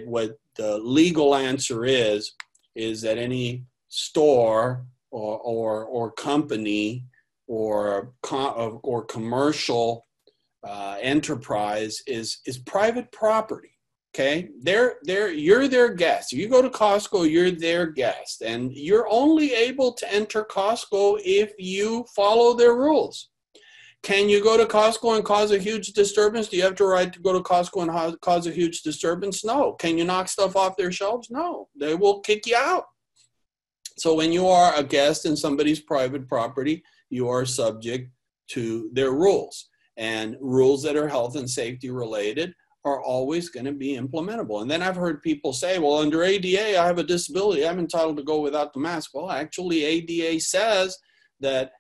what the legal answer is that any store or company or commercial enterprise is private property. Okay, you're their guest. You go to Costco, you're their guest, and you're only able to enter Costco if you follow their rules. Can you go to Costco and cause a huge disturbance? Do you have the right to go to Costco and cause a huge disturbance? No. Can you knock stuff off their shelves? No. They will kick you out. So when you are a guest in somebody's private property, you are subject to their rules, and rules that are health and safety related are always going to be implementable. And then I've heard people say, well, under ADA, I have a disability. I'm entitled to go without the mask. Well, actually, ADA says that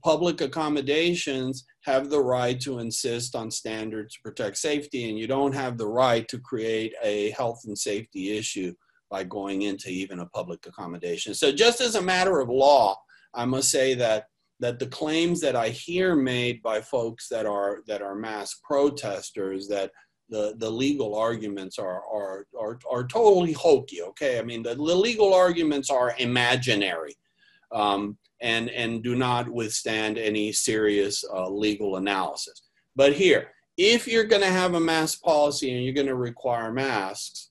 public accommodations have the right to insist on standards to protect safety, and you don't have the right to create a health and safety issue by going into even a public accommodation. So just as a matter of law, I must say that the claims that I hear made by folks that are mask protesters, that the legal arguments are totally hokey. Okay, I mean the legal arguments are imaginary, and do not withstand any serious legal analysis. But here, if you're going to have a mask policy and you're going to require masks,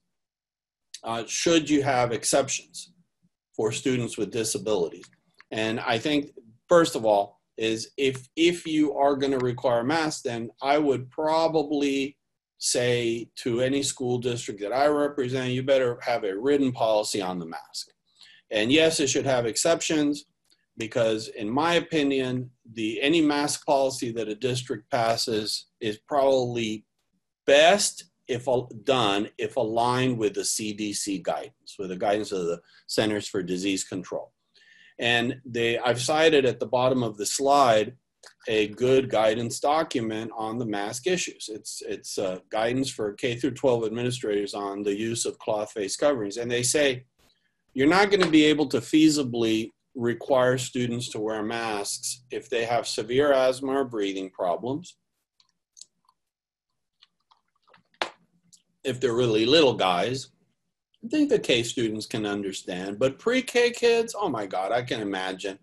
should you have exceptions for students with disabilities? And I think, first of all, is if you are going to require masks, then I would probably say to any school district that I represent, you better have a written policy on the mask. And yes, it should have exceptions, because in my opinion, any mask policy that a district passes is probably best if aligned with the CDC guidance, with the guidance of the Centers for Disease Control. And I've cited at the bottom of the slide a good guidance document on the mask issues. It's guidance for K through 12 administrators on the use of cloth face coverings. And they say, you're not going to be able to feasibly require students to wear masks if they have severe asthma or breathing problems, if they're really little guys. I think the K students can understand, but pre-K kids, oh my God, I can imagine.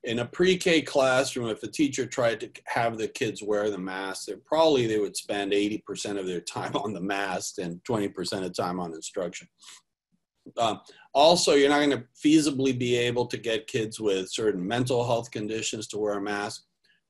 In a pre-K classroom, if a teacher tried to have the kids wear the mask, they would spend 80% of their time on the mask and 20% of time on instruction. Also, you're not going to feasibly be able to get kids with certain mental health conditions to wear a mask,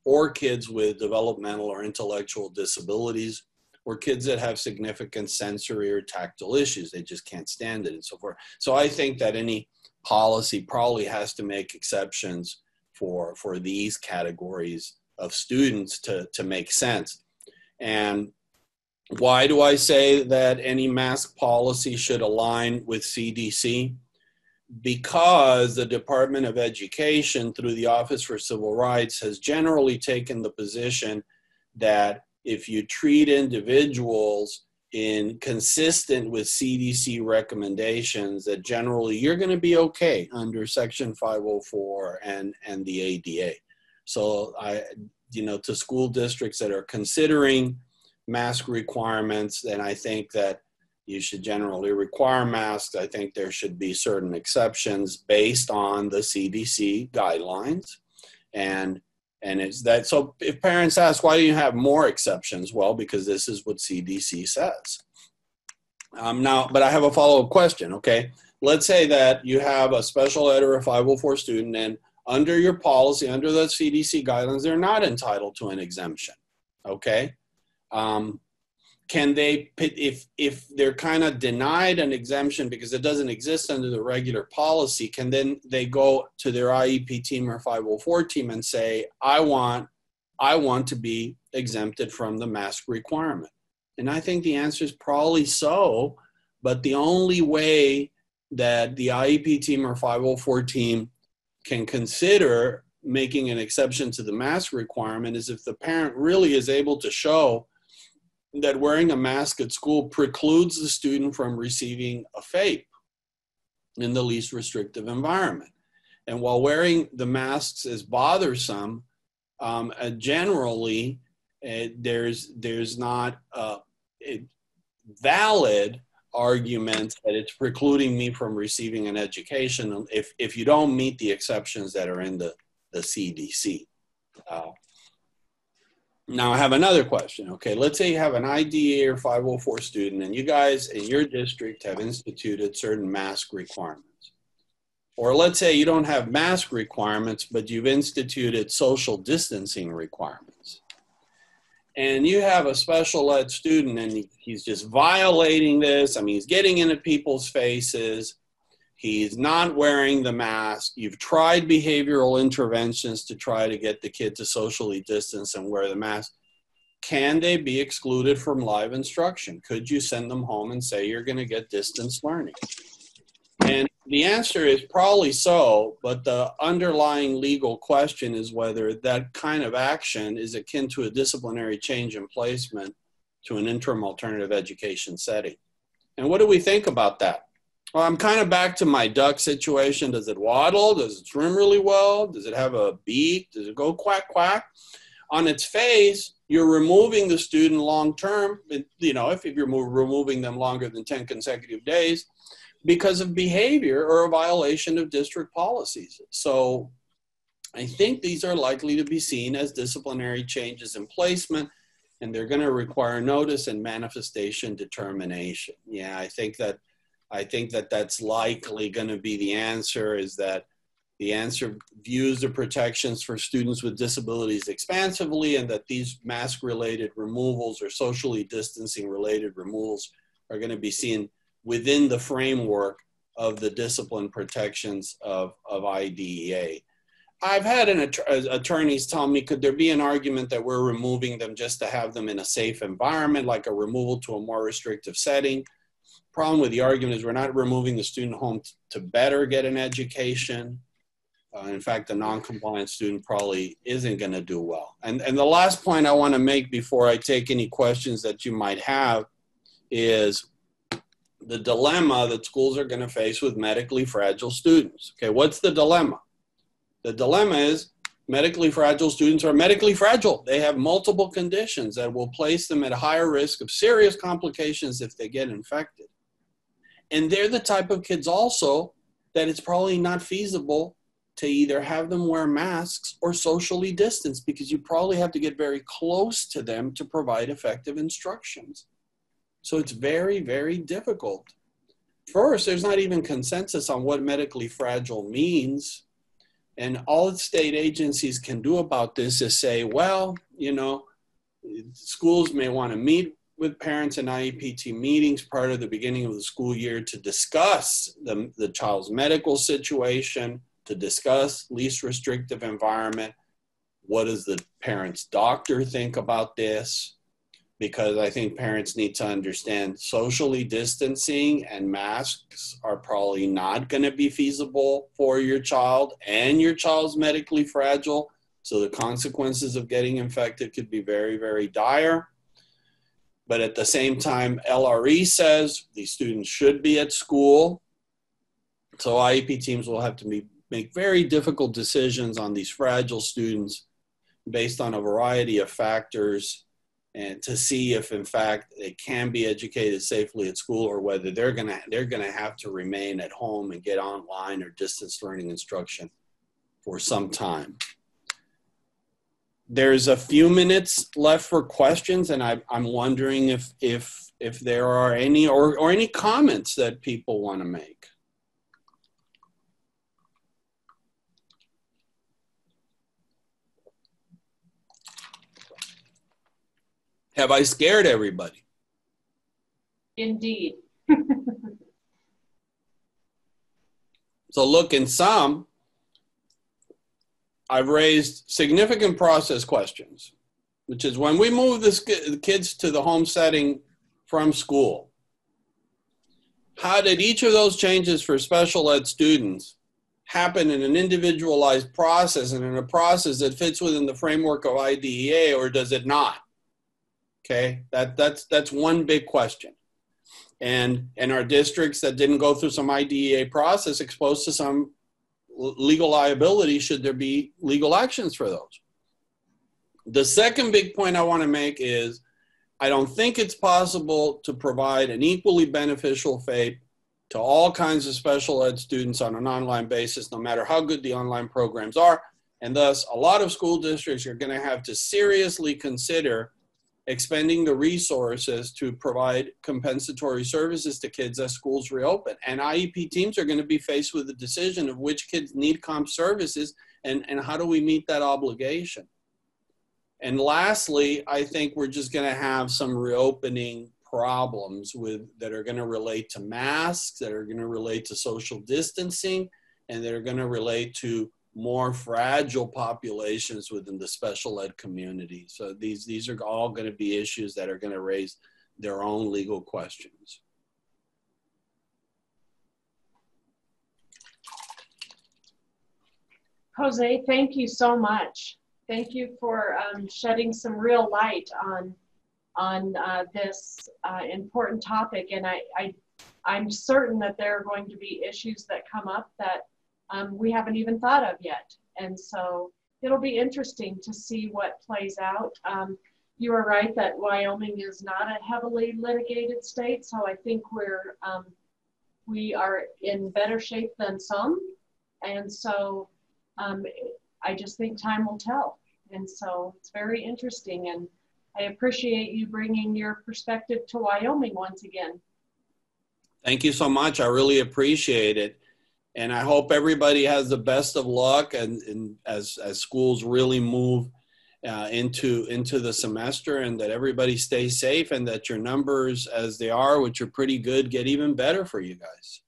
or kids with developmental or intellectual disabilities, or kids that have significant sensory or tactile issues. They just can't stand it and so forth. So I think that any policy probably has to make exceptions for these categories of students to make sense. And why do I say that any mask policy should align with CDC? Because the Department of Education, through the Office for Civil Rights, has generally taken the position that if you treat individuals consistent with CDC recommendations, that generally you're going to be okay under Section 504 and the ADA. So to school districts that are considering mask requirements, then I think that you should generally require masks. I think there should be certain exceptions based on the CDC guidelines. And it's that, so if parents ask, why do you have more exceptions? Well, because this is what CDC says. Now, but I have a follow-up question, okay? Let's say that you have a special ed or a 504 student, and under your policy, under the CDC guidelines, they're not entitled to an exemption, okay? Can they, if they're kind of denied an exemption because it doesn't exist under the regular policy, can then they go to their IEP team or 504 team and say, I want to be exempted from the mask requirement? And I think the answer is probably so, but the only way that the IEP team or 504 team can consider making an exception to the mask requirement is if the parent really is able to show that wearing a mask at school precludes the student from receiving a FAPE in the least restrictive environment. And while wearing the masks is bothersome, generally there's not a valid argument that it's precluding me from receiving an education if you don't meet the exceptions that are in the CDC. Now I have another question. Okay, let's say you have an IDA or 504 student and you guys in your district have instituted certain mask requirements. Or let's say you don't have mask requirements, but you've instituted social distancing requirements. And you have a special ed student and he's just violating this. I mean, he's getting into people's faces. He's not wearing the mask. You've tried behavioral interventions to try to get the kid to socially distance and wear the mask. Can they be excluded from live instruction? Could you send them home and say you're going to get distance learning? And the answer is probably so, but the underlying legal question is whether that kind of action is akin to a disciplinary change in placement to an interim alternative education setting. And what do we think about that? Well, I'm kind of back to my duck situation. Does it waddle? Does it swim really well? Does it have a beak? Does it go quack, quack? On its face, you're removing the student long-term, if you're removing them longer than 10 consecutive days because of behavior or a violation of district policies. So I think these are likely to be seen as disciplinary changes in placement, and they're going to require notice and manifestation determination. Yeah, I think that that's likely going to be the answer, is that the answer views the protections for students with disabilities expansively, and that these mask-related removals or socially distancing-related removals are going to be seen within the framework of the discipline protections of IDEA. I've had attorneys tell me, could there be an argument that we're removing them just to have them in a safe environment, like a removal to a more restrictive setting? Problem with the argument is we're not removing the student home to better get an education. In fact, a non-compliant student probably isn't going to do well. And the last point I want to make before I take any questions that you might have is the dilemma that schools are going to face with medically fragile students. Okay, what's the dilemma? The dilemma is medically fragile students are medically fragile. They have multiple conditions that will place them at a higher risk of serious complications if they get infected. And they're the type of kids also that it's probably not feasible to either have them wear masks or socially distance, because you probably have to get very close to them to provide effective instructions. So it's very, very difficult. First, there's not even consensus on what medically fragile means. And all state agencies can do about this is say, well, schools may want to meet with parents in IEPT meetings prior to the beginning of the school year to discuss the child's medical situation, to discuss least restrictive environment. What does the parent's doctor think about this? Because I think parents need to understand socially distancing and masks are probably not going to be feasible for your child, and your child's medically fragile. So the consequences of getting infected could be very, very dire. But at the same time, LRE says these students should be at school. So IEP teams will have to make very difficult decisions on these fragile students based on a variety of factors, and to see if in fact they can be educated safely at school, or whether they're gonna have to remain at home and get online or distance learning instruction for some time. There's a few minutes left for questions, and I'm wondering if there are any or any comments that people want to make. Have I scared everybody? Indeed. So look, in sum, I've raised significant process questions, which is when we move the kids to the home setting from school, how did each of those changes for special ed students happen in an individualized process and in a process that fits within the framework of IDEA, or does it not? Okay, that's one big question. And our districts that didn't go through some IDEA process exposed to some legal liability, should there be legal actions for those. The second big point I want to make is I don't think it's possible to provide an equally beneficial FAPE to all kinds of special ed students on an online basis, no matter how good the online programs are. And thus, a lot of school districts are going to have to seriously consider expending the resources to provide compensatory services to kids as schools reopen. And IEP teams are going to be faced with the decision of which kids need comp services and how do we meet that obligation. And lastly, I think we're just going to have some reopening problems that are going to relate to masks, that are going to relate to social distancing, and that are going to relate to more fragile populations within the special ed community. So these are all going to be issues that are going to raise their own legal questions. Jose, thank you so much. Thank you for shedding some real light on this important topic. And I'm certain that there are going to be issues that come up that we haven't even thought of yet. And so it'll be interesting to see what plays out. You are right that Wyoming is not a heavily litigated state, so I think we are in better shape than some. And so I just think time will tell. And so it's very interesting, and I appreciate you bringing your perspective to Wyoming once again. Thank you so much. I really appreciate it. And I hope everybody has the best of luck and as schools really move into the semester, and that everybody stays safe, and that your numbers as they are, which are pretty good, get even better for you guys.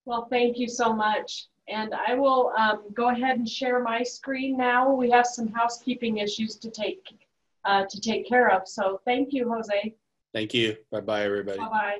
Well, thank you so much. And I will go ahead and share my screen now. We have some housekeeping issues to take care of. So thank you, Jose. Thank you. Bye-bye, everybody. Bye-bye.